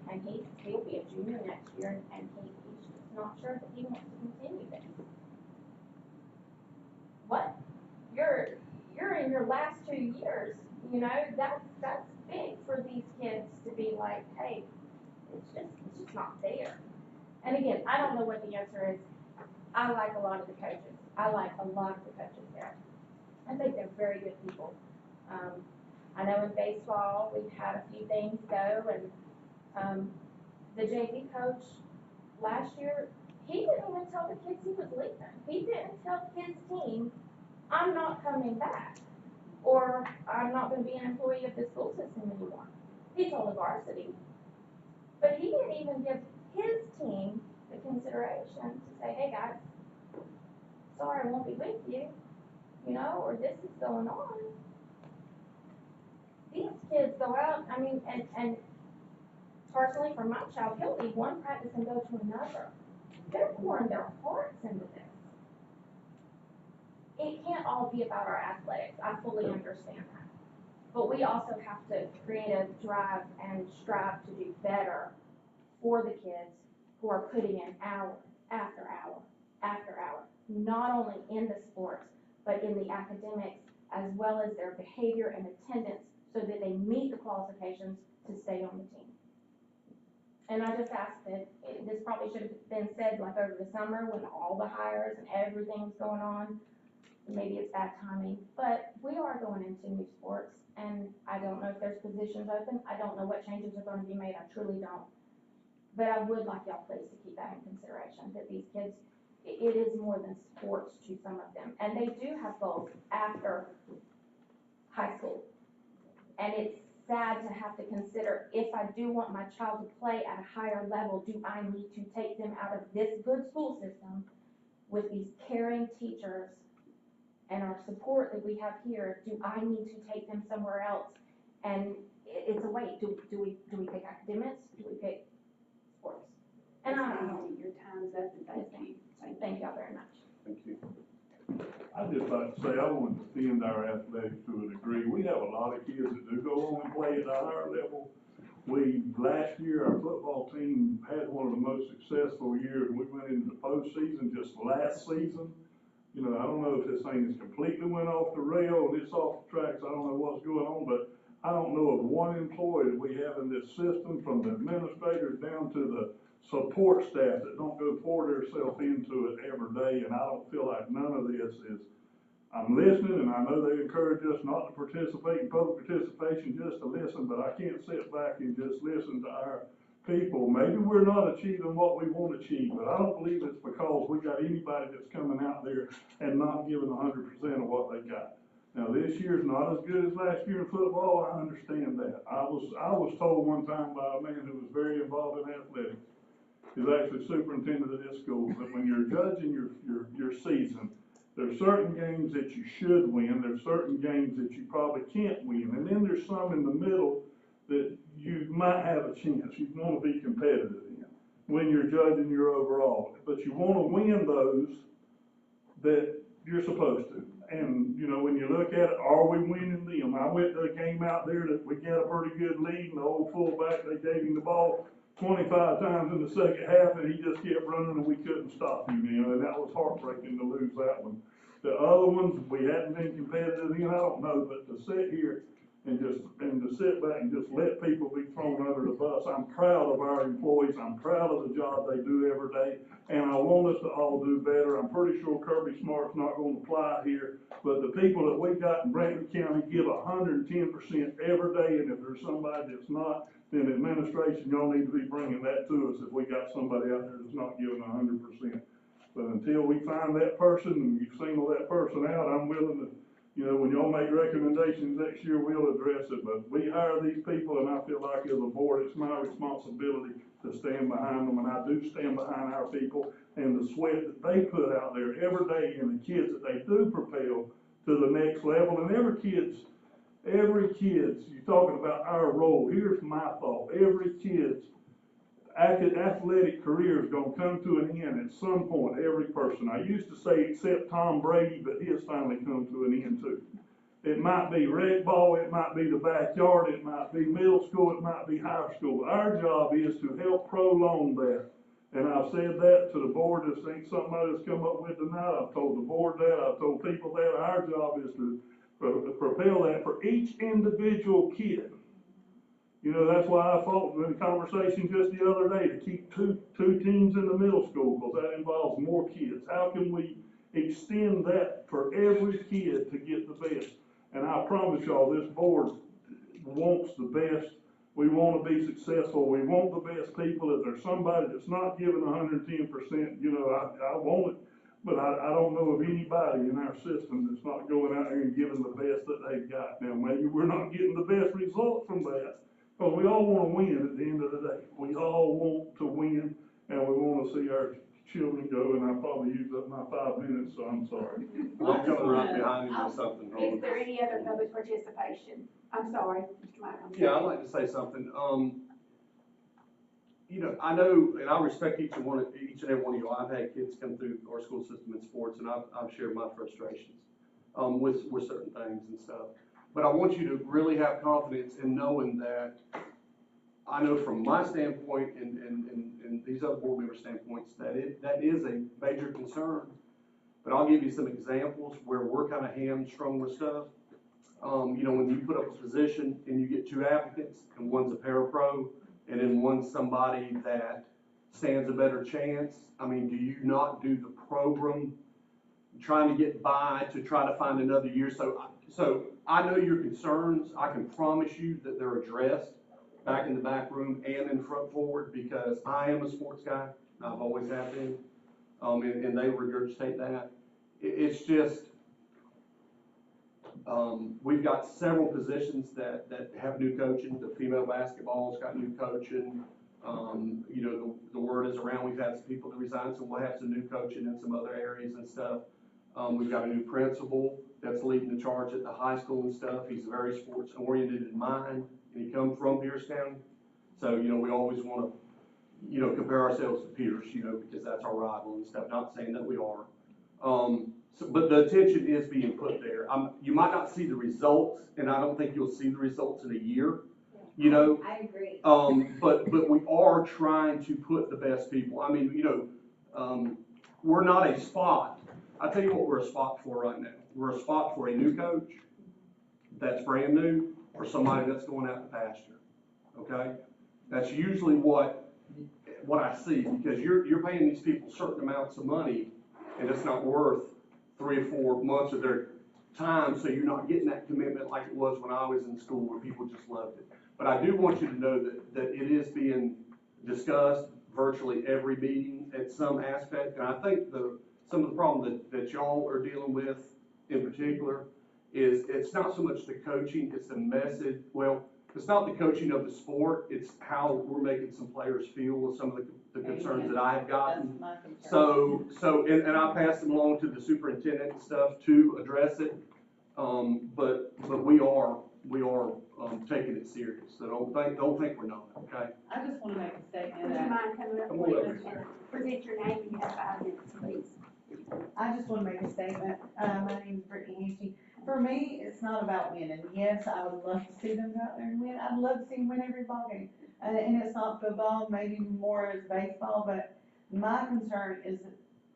he'll be a junior next year, and he's just not sure that he wants to continue this. What? You're in your last 2 years, you know, that's big for these kids to be like, hey, it's just not there. And again, I don't know what the answer is. I like a lot of the coaches. I like a lot of the coaches there. I think they're very good people. I know in baseball we've had a few things go, and the JV coach last year, he didn't even tell the kids he was leaving. He didn't tell his team, I'm not coming back, or I'm not going to be an employee of the school system anymore. He told the varsity, but he didn't even give his team the consideration to say, hey guys, sorry I won't be with you, you know, or this is going on. These kids go out, I mean, and personally for my child, he'll leave one practice and go to another. They're pouring their hearts into this. It can't all be about our athletics. I fully understand that. But we also have to create a drive and strive to do better for the kids who are putting in hour after hour after hour, not only in the sports, but in the academics, as well as their behavior and attendance, so that they meet the qualifications to stay on the team. And I just ask that, this probably should have been said like over the summer when all the hires and everything was going on. Maybe it's bad timing, but we are going into new sports, and I don't know if there's positions open. I don't know what changes are going to be made. I truly don't. But I would like y'all please to keep that in consideration, that these kids, it is more than sports to some of them. And they do have goals after high school. And it's sad to have to consider, if I do want my child to play at a higher level, do I need to take them out of this good school system with these caring teachers and our support that we have here? Do I need to take them somewhere else? And it's a wait. Do we pick academics? Do we pick sports? And your time's up, and thank you. Thank y'all very much. Thank you. I'd just like to say, I want to defend our athletics to a degree. We have a lot of kids that do go on and play at a higher level Last year, our football team had one of the most successful years. We went into the postseason just last season. You know, I don't know if this thing has completely went off the rail and it's off the tracks. I don't know what's going on, but I don't know of one employee that we have in this system, from the administrators down to the support staff, that don't go pour themselves into it every day. And I don't feel like none of this is, I'm listening, and I know they encourage us not to participate in public participation, just to listen, but I can't sit back and just listen to our people. Maybe we're not achieving what we want to achieve, but I don't believe it's because we got anybody that's coming out there and not giving 100% of what they got. Now, this year's not as good as last year in football. I understand that. I was told one time by a man who was very involved in athletics, he's actually superintendent of this school, that when you're judging your season, there's certain games that you should win, there's certain games that you probably can't win, and then there's some in the middle that you might have a chance, you want to be competitive in when you're judging your overall. But you want to win those that you're supposed to. And, you know, when you look at it, are we winning them? I went to a game out there that we got a pretty good lead, and the old fullback, they gave him the ball 25 times in the second half, and he just kept running, and we couldn't stop him, you know, and that was heartbreaking to lose that one. The other ones, we hadn't been competitive in, I don't know, but to sit here and to sit back and just let people be thrown under the bus. I'm proud of our employees. I'm proud of the job they do every day, and I want us to all do better. I'm pretty sure Kirby Smart's not going to apply here, but the people that we got in Brantley County give 110% every day, and if there's somebody that's not, then administration, y'all need to be bringing that to us if we got somebody out there that's not giving 100%. But until we find that person and you single that person out, I'm willing to, you know, when y'all make recommendations next year, we'll address it. But we hire these people, and I feel like as a board, it's my responsibility to stand behind them, and I do stand behind our people and the sweat that they put out there every day, and the kids that they do propel to the next level. And every kid's, you're talking about our role. Here's my thought. Every kid's athletic career is going to come to an end at some point, every person. I used to say except Tom Brady, but his finally come to an end too. It might be rec ball, it might be the backyard, it might be middle school, it might be high school. Our job is to help prolong that. And I've said that to the board. This ain't something I just come up with tonight. I've told the board that, I've told people that. Our job is to propel that for each individual kid. You know, that's why I fought in the conversation just the other day to keep two teams in the middle school, because that involves more kids. How can we extend that for every kid to get the best? And I promise y'all, this board wants the best. We want to be successful. We want the best people. If there's somebody that's not giving 110%, you know, I want it. But I don't know of anybody in our system that's not going out there and giving the best that they've got. Now, maybe we're not getting the best result from that, because we all want to win at the end of the day. We all want to win, and we want to see our children go, and I probably used up my 5 minutes, so I'm sorry. I'm coming right behind you with something. Is there any other public participation? I'm sorry, Mr. Michael. Yeah, I'd like to say something. You know, I know, and I respect each and every one of you. I've had kids come through our school system in sports, and I've shared my frustrations with certain things and stuff. But I want you to really have confidence in knowing that I know from my standpoint and these other board member standpoints that is a major concern. But I'll give you some examples where we're kind of hamstrung with stuff. You know, when you put up a position and you get 2 applicants, and one's a parapro, and then one's somebody that stands a better chance, I mean, do you not do the program trying to get by to try to find another year? So I know your concerns. I can promise you that they're addressed back in the back room and in front forward, because I am a sports guy. I've always have been. And they regurgitate that. It's just, we've got several positions that have new coaching. The female basketball's got new coaching. You know, the word is around. We've had some people that resign, so we'll have some new coaching in some other areas and stuff. We've got a new principal that's leading the charge at the high school and stuff. He's very sports oriented in mind, and he comes from Pierce County. So, you know, we always want to, you know, compare ourselves to Pierce, you know, because that's our rival and stuff. Not saying that we are. But the attention is being put there. You might not see the results, and I don't think you'll see the results in a year. you know? I agree. But we are trying to put the best people. I mean, we're not a spot. I'll tell you what we're a spot for right now. We're a spot for a new coach that's brand new, or somebody that's going out to pasture, okay? That's usually what I see, because you're paying these people certain amounts of money, and it's not worth 3 or 4 months of their time, so you're not getting that commitment like it was when I was in school, where people just loved it. But I do want you to know that it is being discussed virtually every meeting at some aspect, and I think some of the problem that y'all are dealing with in particular is it's not so much the coaching, it's the message. Well, it's not the coaching of the sport, it's how we're making some players feel with some of the concerns that I have gotten. That's my concern. So, and I passed them along to the superintendent and stuff to address it. But we are taking it serious, so don't think we're not, okay? I just wanna make a statement Would you that, mind coming up, Come on up. please, and present your name, and you have 5 minutes, please. I just want to make a statement. My name is Brittany Hanchy. For me, it's not about winning. Yes, I would love to see them go out there and win. I'd love to see them win every ball game. And it's not football, maybe more as baseball, but my concern is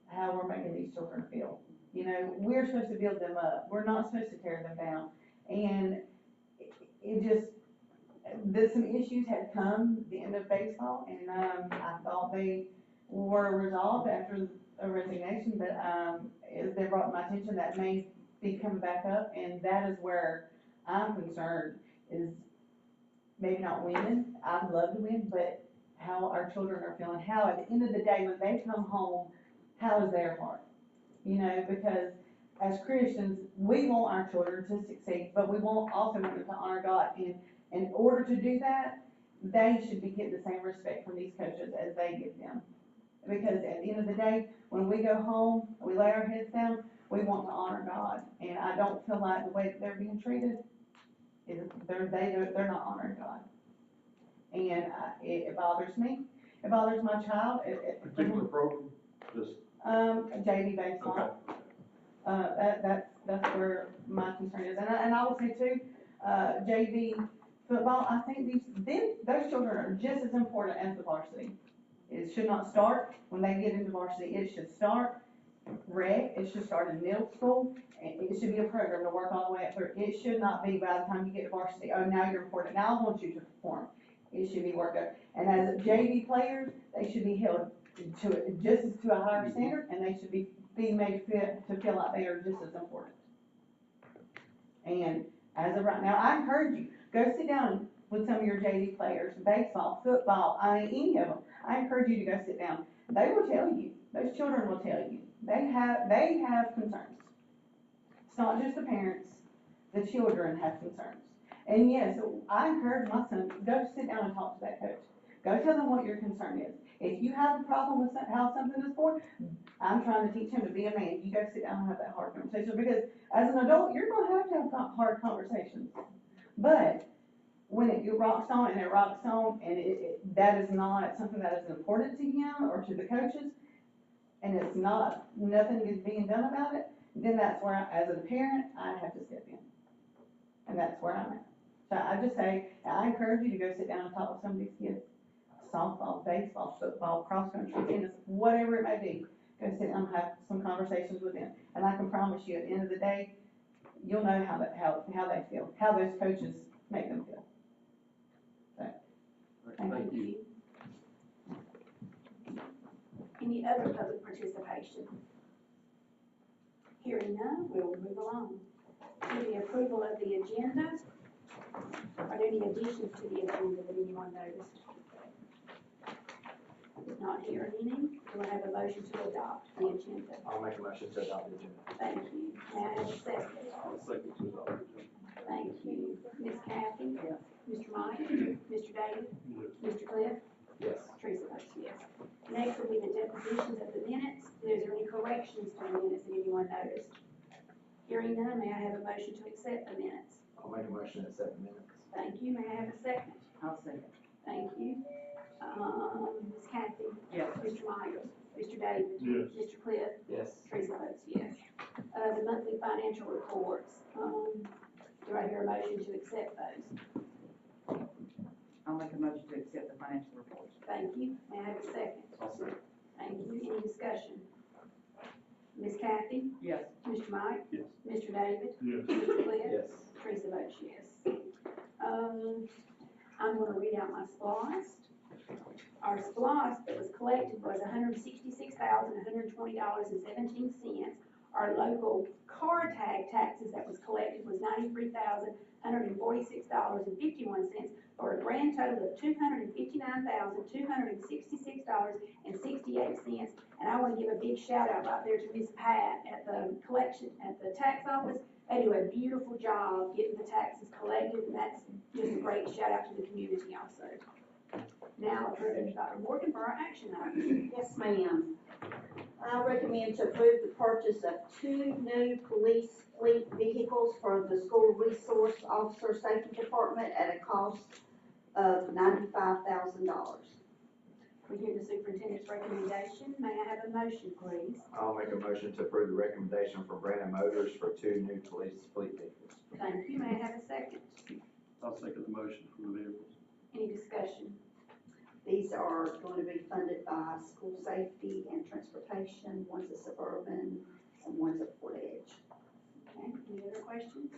how we're making these children feel. You know, we're supposed to build them up. We're not supposed to tear them down. And it just, some issues had come at the end of baseball, and I thought they were resolved after a resignation, but as they brought to my attention, that may be coming back up, and that is where I'm concerned, is maybe not winning. I'd love to win, but how our children are feeling, how at the end of the day, when they come home, how is their heart? You know, because as Christians, we want our children to succeed, but we also want them to honor God, and in order to do that, they should be getting the same respect from these coaches as they give them. Because at the end of the day, when we go home, we lay our heads down, we want to honor God. And I don't feel like the way that they're being treated is they're not honoring God. And it bothers me. It bothers my child. Particular program, just. JV baseball. Okay. That's where my concern is. And I will say too, JV football, I think those children are just as important as the varsity. It should not start when they get into varsity. It should start it should start in middle school, and it should be a program to work all the way up through. It should not be by the time you get to varsity, oh, now you're important, now I want you to perform. It should be worked up. And as JV players, they should be held to a higher standard, and they should be made to feel like they are just as important. And as of right now, I encourage you, go sit down with some of your JV players, baseball, football, any of them. I encourage you to go sit down. They will tell you, those children will tell you, they have concerns. It's not just the parents, the children have concerns. And yes, I encourage my son, go sit down and talk to that coach. Go tell them what your concern is. If you have a problem with how something is going, I'm trying to teach him to be a man. You go sit down and have that hard conversation, because as an adult, you're going to have hard conversations. But when it rocks on, and that is not something that is important to him or to the coaches, and it's nothing is being done about it, then that's where, as a parent, I have to step in. And that's where I'm at. So I just say, I encourage you to go sit down and talk with some of these kids. Softball, baseball, football, cross country, tennis, whatever it may be. Go sit down and have some conversations with them. And I can promise you, at the end of the day, you'll know how they feel, how those coaches make them feel. So, Thank you. Any other public participation? Hearing none, we'll move along. To the approval of the agenda. Are there any additions to the agenda that anyone noticed? Not hearing any, do I have a motion to adopt the agenda? I'll make a motion to adopt the agenda. Thank you. May I have a second? I'll second to adopt the agenda. Thank you. Ms. Kathy? Yes. Mr. Mike? Mr. David? Mr. Cliff? Yes. Teresa votes yes. Next will be the depositions of the minutes. Is there any corrections to the minutes that anyone noticed? Hearing none, may I have a motion to accept the minutes? I'll make a motion to accept the minutes. Thank you. May I have a second? I'll second. Thank you. Ms. Kathy? Yes. Mr. Myers? Mr. David? Yes. Mr. Cliff? Yes. Teresa votes yes. The monthly financial reports, do I hear a motion to accept those? a motion to accept the financial report. Thank you. May I have a second? I'll second. Thank you. Any discussion? Ms. Kathy? Yes. Mr. Mike? Yes. Mr. David? Yes. Mr. Cliff? Yes. Teresa votes yes. I'm gonna read out my SPOS. Our SPOS that was collected was $166,120.17. Our local car tag taxes that was collected was $93,146.51, for a grand total of $259,266.68. And I wanna give a big shout out right there to Miss Pat at the collection, at the tax office. They do a beautiful job getting the taxes collected, and that's just a great shout out to the community also. Now, I'll turn it to Dr. Morgan for our action items. Yes, ma'am. I recommend to approve the purchase of 2 new police fleet vehicles for the school resource officer safety department at a cost of $95,000. We hear the superintendent's recommendation. May I have a motion, please? I'll make a motion to approve the recommendation from Brandon Motors for 2 new police fleet vehicles. Thank you. May I have a second? I'll second the motion for the vehicles. Any discussion? These are going to be funded by school safety and transportation. One's a Suburban and one's a Ford Edge. Okay, any other questions?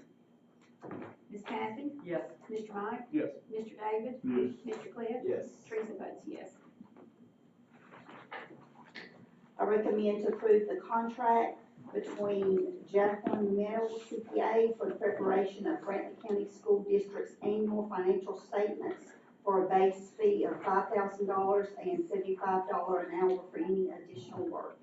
Ms. Kathy? Yes. Mr. Mike? Yes. Mr. David? Yes. Mr. Cliff? Yes. Teresa votes yes. I recommend to approve the contract between Jacqueline Mills CPA for the preparation of Franklin County School District's annual financial statements for a base fee of $5,000 and $75 an hour for any additional work.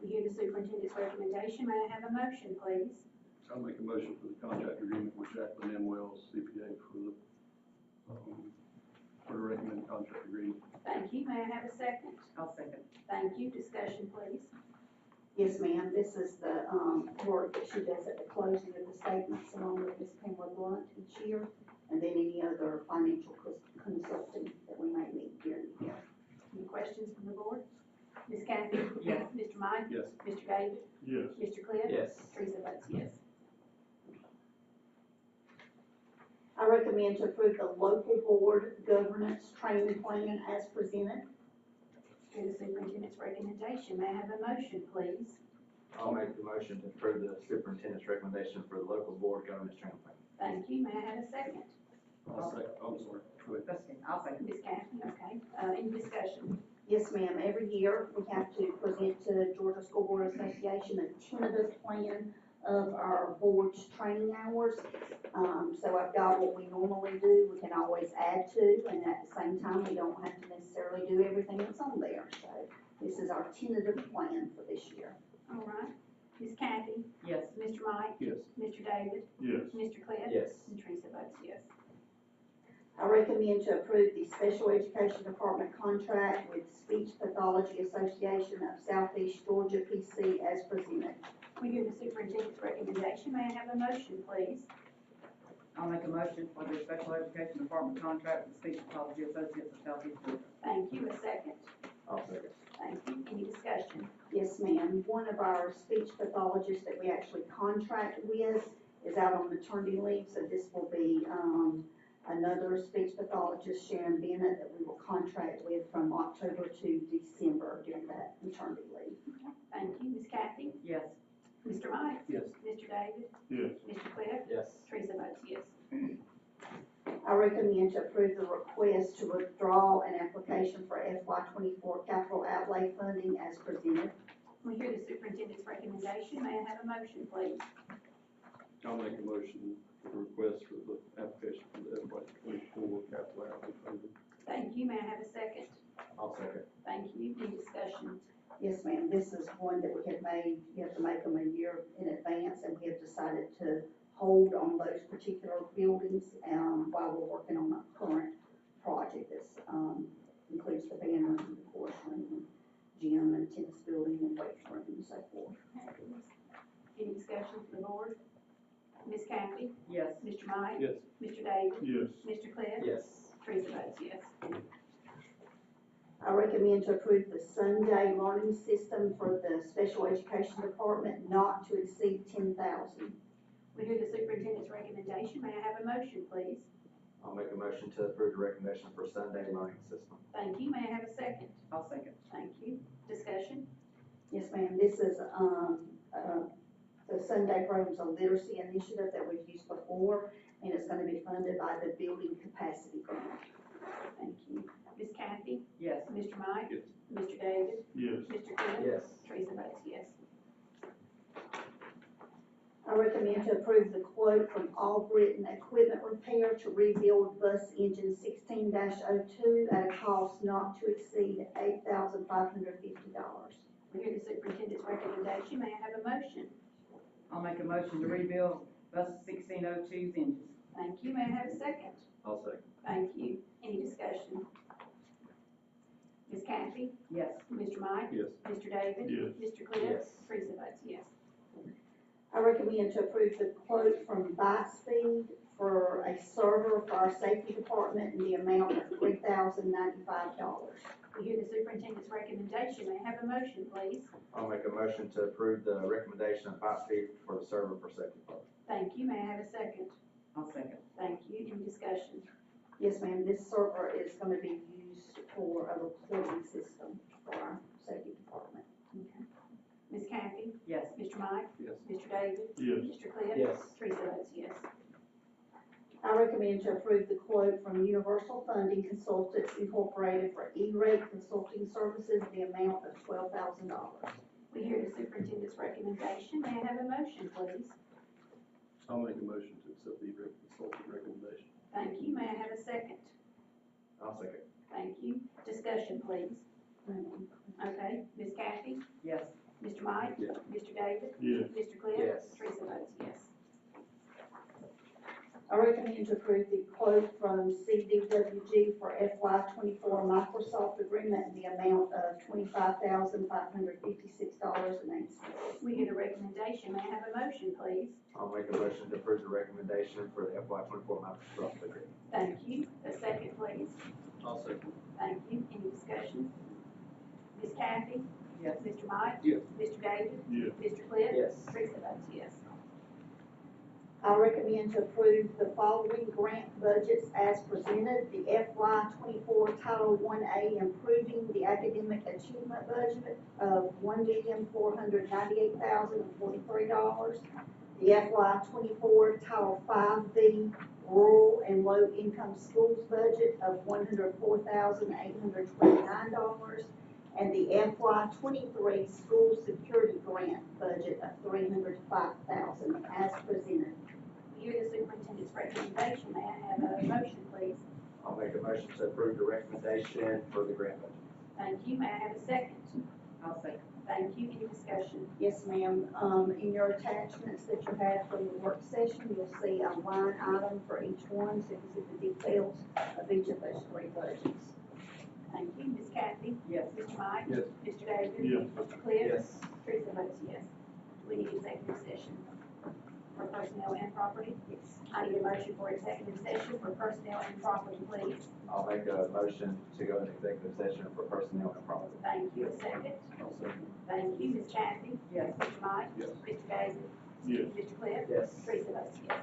We hear the superintendent's recommendation. May I have a motion, please? I'll make a motion for the contract agreement with Jacqueline M. Wells, CPA, for the recommended contract agreement. Thank you. May I have a second? I'll second. Thank you. Discussion, please. Yes, ma'am, this is the, work that she does at the closing of the statements along with Ms. Pamela Blunt each year, and then any other financial consulting that we may need during the year. Any questions from the board? Ms. Kathy? Yes. Mr. Mike? Yes. Mr. David? Yes. Mr. Cliff? Yes. Teresa votes yes. I recommend to approve the local board governance training plan as presented. Hear the superintendent's recommendation. May I have a motion, please? I'll make the motion to approve the superintendent's recommendation for the local board governance training plan. Thank you. May I have a second? I'll second, I'm sorry. Go ahead. That's okay. I'll second. Ms. Kathy, okay. Any discussion? Yes, ma'am, every year we have to present to Georgia School Board Association a tentative plan of our board's training hours. So I've got what we normally do, we can always add to, and at the same time, we don't have to necessarily do everything that's on there. So this is our tentative plan for this year. All right. Ms. Kathy? Yes. Mr. Mike? Yes. Mr. David? Yes. Mr. Cliff? Yes. And Teresa votes yes. I recommend to approve the Special Education Department contract with Speech Pathology Association of Southeast Georgia, PC, as presented. We hear the superintendent's recommendation. May I have a motion, please? I'll make a motion for the special education department contract with Speech Pathology Associates of Southeast Georgia. Thank you. A second. I'll second. Thank you. Any discussion? Yes, ma'am. One of our speech pathologists that we actually contract with is out on maternity leave, so this will be, another speech pathologist, Sharon Bennett, that we will contract with from October to December during that maternity leave. Thank you. Ms. Kathy? Yes. Mr. Mike? Yes. Mr. David? Yes. Mr. Cliff? Yes. Teresa votes yes. I recommend to approve the request to withdraw an application for FY24 capital outlay funding as presented. We hear the superintendent's recommendation. May I have a motion, please? I'll make a motion for request for the application for the FY24 capital outlay funding. Thank you. May I have a second? I'll second. Thank you. Any discussion? Yes, ma'am. This is one that we have made, you have to make them a year in advance, and we have decided to hold on those particular buildings, while we're working on a current project that's, includes the band room, and the course room, and gym, and tennis building, and weight room, and so forth. Any discussion from the board? Ms. Kathy? Yes. Mr. Mike? Yes. Mr. David? Yes. Mr. Cliff? Yes. Teresa votes yes. I recommend to approve the Sunday learning system for the special education department not to exceed $10,000. We hear the superintendent's recommendation. May I have a motion, please? I'll make a motion to approve the recommendation for Sunday learning system. Thank you. May I have a second? I'll second. Thank you. Discussion? Yes, ma'am, this is, the Sunday Programs on Literacy Initiative that we've used before, and it's gonna be funded by the Building Capacity Grant. Thank you. Ms. Kathy? Yes. Mr. Mike? Yes. Mr. David? Yes. Mr. Cliff? Yes. Teresa votes yes. I recommend to approve the quote from Albritton Equipment Repair to rebuild bus engine 16-02 at a cost not to exceed $8,550. We hear the superintendent's recommendation. May I have a motion? I'll make a motion to rebuild bus 1602's engines. Thank you. May I have a second? I'll second. Thank you. Any discussion? Ms. Kathy? Yes. Mr. Mike? Yes. Mr. David? Yes. Mr. Cliff? Yes. Teresa votes yes. I recommend to approve the quote from Bytespeed for a server for our safety department in the amount of $3,095. We hear the superintendent's recommendation. May I have a motion, please? I'll make a motion to approve the recommendation of BCHerons for the server for safety department. Thank you. May I have a second? I'll second. Thank you. Any discussion? Yes, ma'am, this server is gonna be used for a reporting system for our safety department. Okay. Ms. Kathy? Yes. Mr. Mike? Yes. Mr. David? Yes. Mr. Cliff? Yes. Teresa votes yes. I recommend to approve the quote from Universal Funding Consultants Incorporated for E-rate consulting services in the amount of $12,000. We hear the superintendent's recommendation. May I have a motion, please? I'll make a motion to accept the consultant recommendation. Thank you. May I have a second? I'll second. Thank you. Discussion, please. Okay. Ms. Kathy? Yes. Mr. Mike? Yes. Mr. David? Yes. Mr. Cliff? Yes. Teresa votes yes. I recommend to approve the quote from CDWG for FY24 Microsoft agreement in the amount of $25,556.08. We hear the recommendation. May I have a motion, please? I'll make a motion to approve the recommendation for the FY24 Microsoft agreement. Thank you. A second, please. I'll second. Thank you. Any discussion? Ms. Kathy? Yes. Mr. Mike? Yes. Mr. David? Yes. Mr. Cliff? Yes. Teresa votes yes. I recommend to approve the following grant budgets as presented. The FY24 Title 1A Improving the Academic Achievement budget of $1,498,043. The FY24 Title 5B Rural and Low Income Schools budget of $104,829. And the FY23 School Security Grant budget of $305,000 as presented. Hear the superintendent's recommendation. May I have a motion, please? I'll make a motion to approve the recommendation for the grant budget. Thank you. May I have a second? I'll second. Thank you. Any discussion? Yes, ma'am. In your attachments that you had from the work session, you'll see a line item for each one, so you can see the details of each of those three budgets. Thank you. Ms. Kathy? Yes. Mr. Mike? Yes. Mr. David? Yes. Mr. Cliff? Yes. Teresa votes yes. Do we need executive session for personnel and property? Yes. I need a motion for executive session for personnel and property, please. I'll make a motion to go into executive session for personnel and property. Thank you. A second. I'll second. Thank you. Ms. Kathy? Yes. Mr. Mike? Yes. Mr. David? Yes. Mr. Cliff? Yes. Teresa votes yes.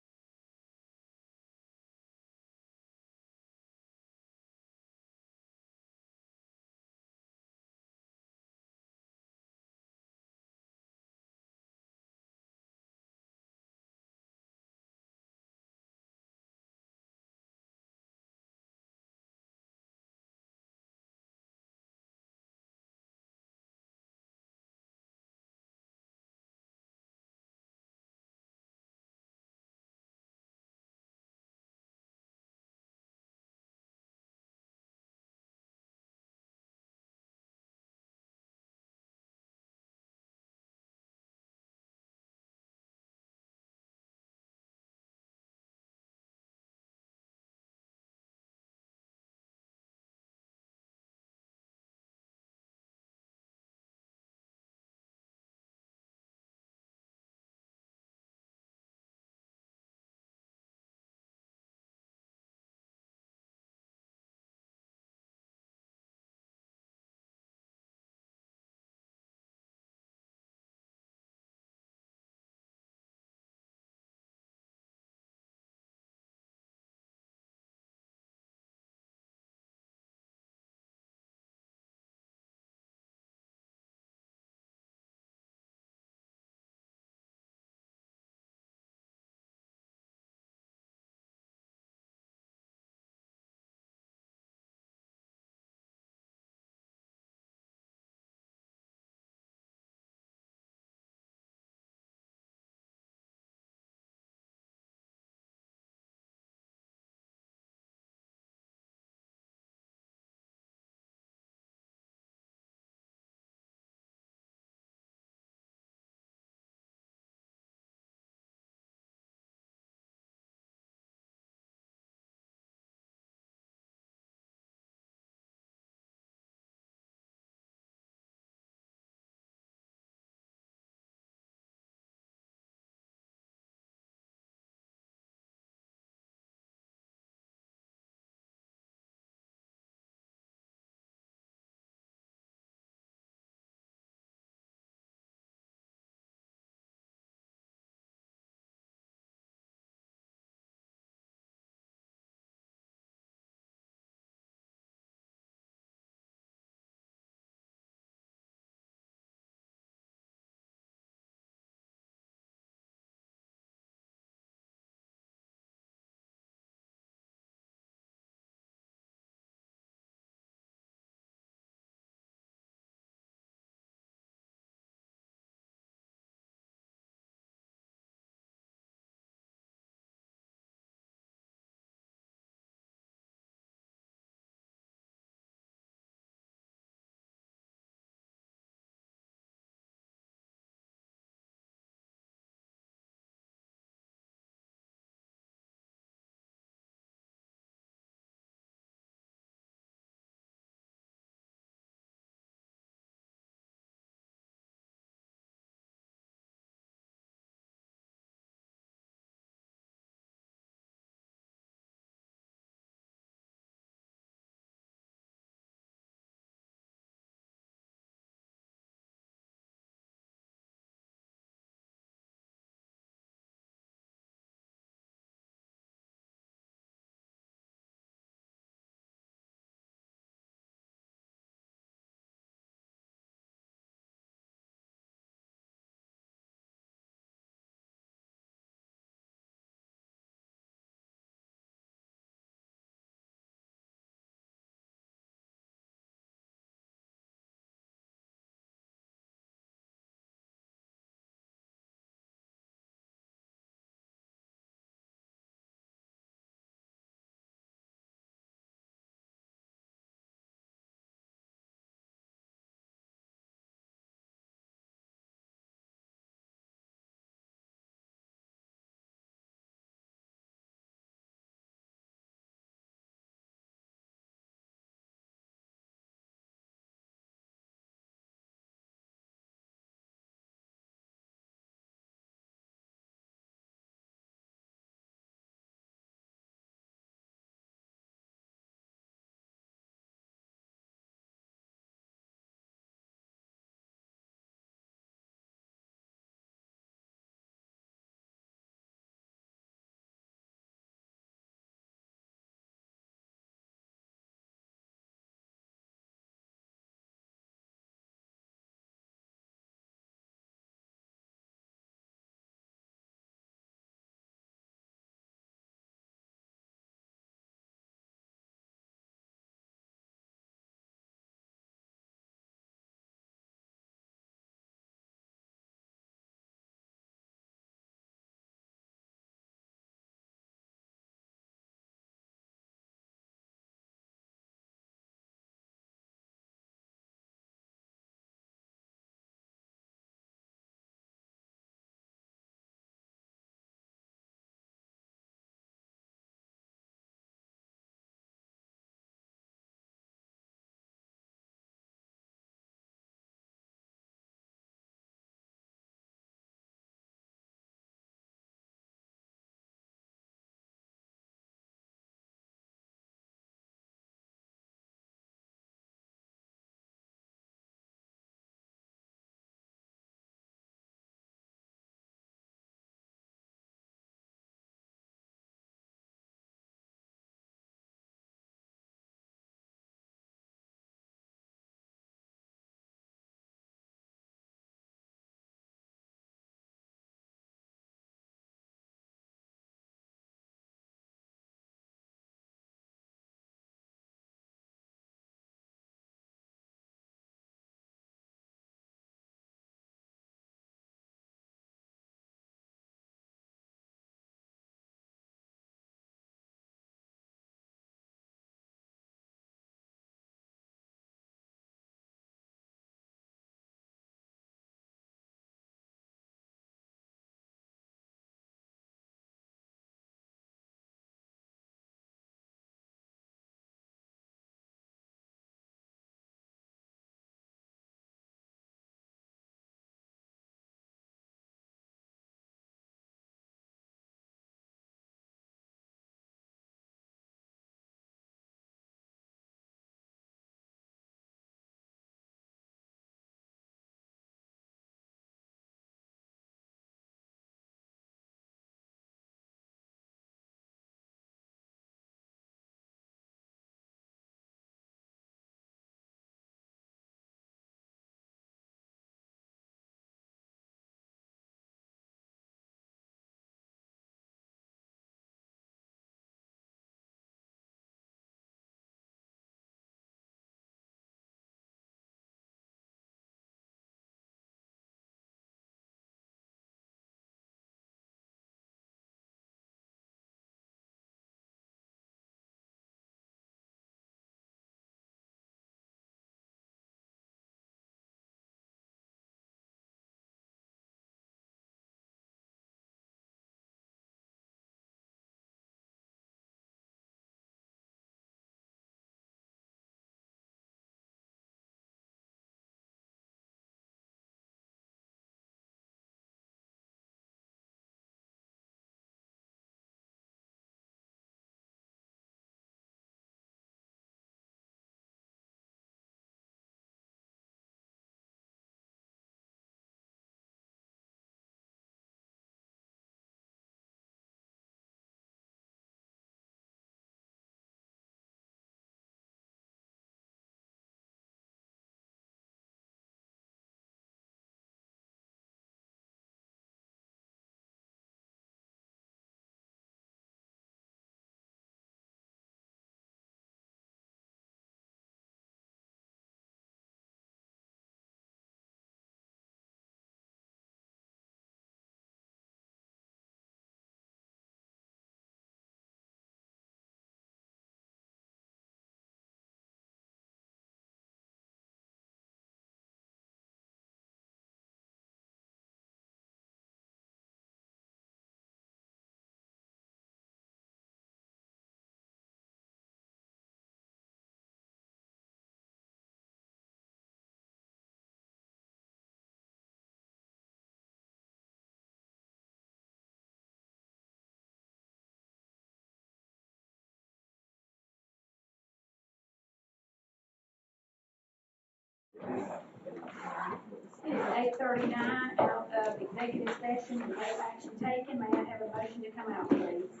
8:39 out of executive session with no action taken. May I have a motion to come out, please?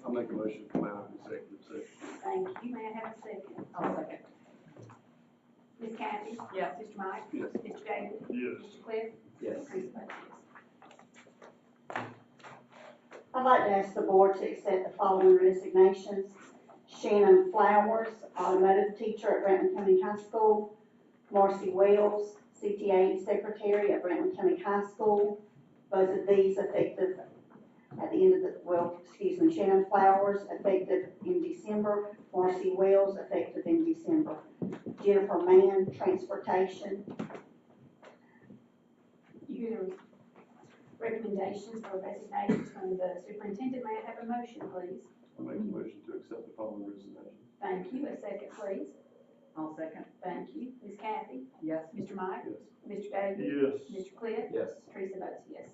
I'll make a motion to come out of executive session. Thank you. May I have a second? I'll second. Ms. Kathy? Yes. Mr. Mike? Yes. Mr. David? Yes. Mr. Cliff? Yes. Teresa votes yes. I'd like to ask the board to accept the following resignations. Shannon Flowers, automotive teacher at Brantley County High School. Marcy Wells, CTA secretary at Brantley County High School. Both of these effective at the end of the, Shannon Flowers effective in December. Marcy Wells effective in December. Jennifer Mann, transportation. You hear the recommendations or resignations from the superintendent. May I have a motion, please? I'll make a motion to accept the following resignation. Thank you. A second, please. I'll second. Thank you. Ms. Kathy? Yes. Mr. Mike? Yes. Mr. David? Yes. Mr. Cliff? Yes. Teresa votes yes.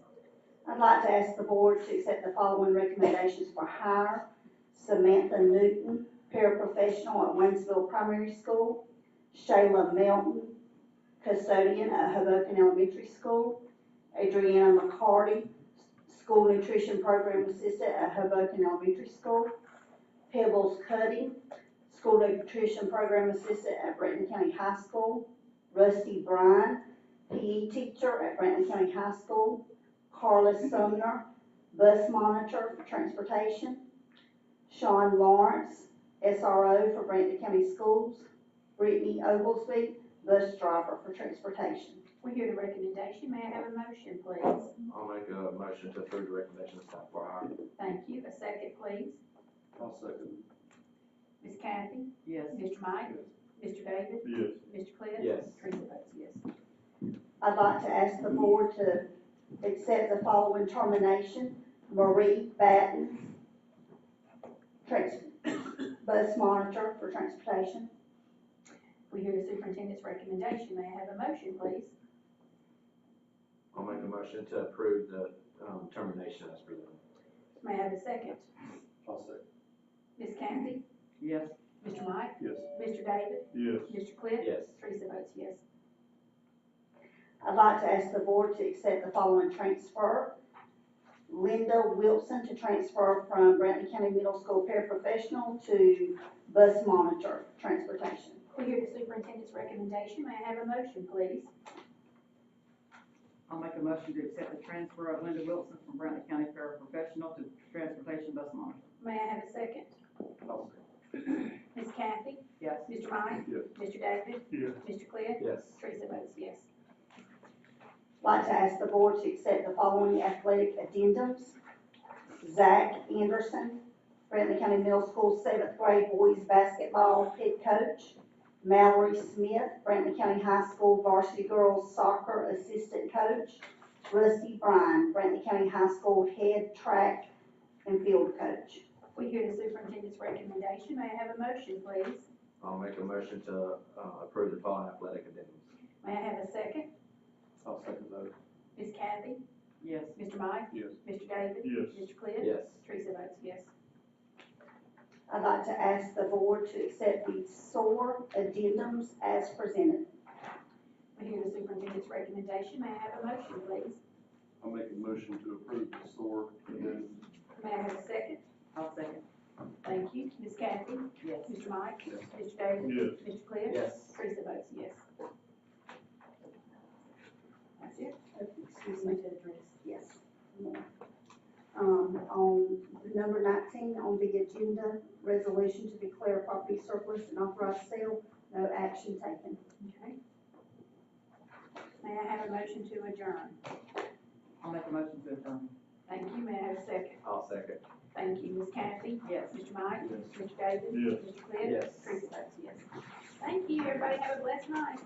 I'd like to ask the board to accept the following recommendations for hire. Samantha Newton, paraprofessional at Waynesville Primary School. Shayla Melton, custodian at Hoboken Elementary School. Adriana McCarty, school nutrition program assistant at Hoboken Elementary School. Pebbles Cutting, school nutrition program assistant at Brantley County High School. Rusty Bryan, PE teacher at Brantley County High School. Carla Sumner, bus monitor for transportation. Sean Lawrence, SRO for Brantley County Schools. Brittany Oglesby, bus driver for transportation. We hear the recommendation. May I have a motion, please? I'll make a motion to approve the recommendations for hire. Thank you. A second, please. I'll second. Ms. Kathy? Yes. Mr. Mike? Mr. David? Yes. Mr. Cliff? Yes. Teresa votes yes. I'd like to ask the board to accept the following termination. Marie Batten, bus monitor for transportation. We hear the superintendent's recommendation. May I have a motion, please? I'll make a motion to approve the termination as presented. May I have a second? I'll second. Ms. Kathy? Yes. Mr. Mike? Yes. Mr. David? Yes. Mr. Cliff? Yes. Teresa votes yes. I'd like to ask the board to accept the following transfer. Linda Wilson to transfer from Brantley County Middle School paraprofessional to bus monitor transportation. We hear the superintendent's recommendation. May I have a motion, please? I'll make a motion to accept the transfer of Linda Wilson from Brantley County paraprofessional to transportation bus monitor. May I have a second? I'll second. Ms. Kathy? Yes. Mr. Mike? Yes. Mr. David? Yes. Mr. Cliff? Yes. Teresa votes yes. I'd like to ask the board to accept the following athletic addendums. Zach Anderson, Brantley County Middle School 7th grade boys basketball head coach. Mallory Smith, Brantley County High School varsity girls soccer assistant coach. Rusty Bryan, Brantley County High School head track and field coach. We hear the superintendent's recommendation. May I have a motion, please? I'll make a motion to approve the following athletic addendums. May I have a second? I'll second those. Ms. Kathy? Yes. Mr. Mike? Yes. Mr. David? Yes. Mr. Cliff? Yes. Teresa votes yes. I'd like to ask the board to accept the SOAR addendums as presented. We hear the superintendent's recommendation. May I have a motion, please? I'll make a motion to approve the SOAR addendum. May I have a second? I'll second. Thank you. Ms. Kathy? Yes. Mr. Mike? Yes. Mr. David? Yes. Mr. Cliff? Yes. Teresa votes yes. That's it? Excuse me to address. Yes. On number 19 on the agenda, resolution to declare property surplus and authorize sale, no action taken. Okay. May I have a motion to adjourn? I'll make a motion to adjourn. Thank you. May I have a second? I'll second. Thank you. Ms. Kathy? Yes. Mr. Mike? Yes. Mr. David? Yes. Mr. Cliff? Yes. Teresa votes yes. Thank you. Everybody have a blessed night.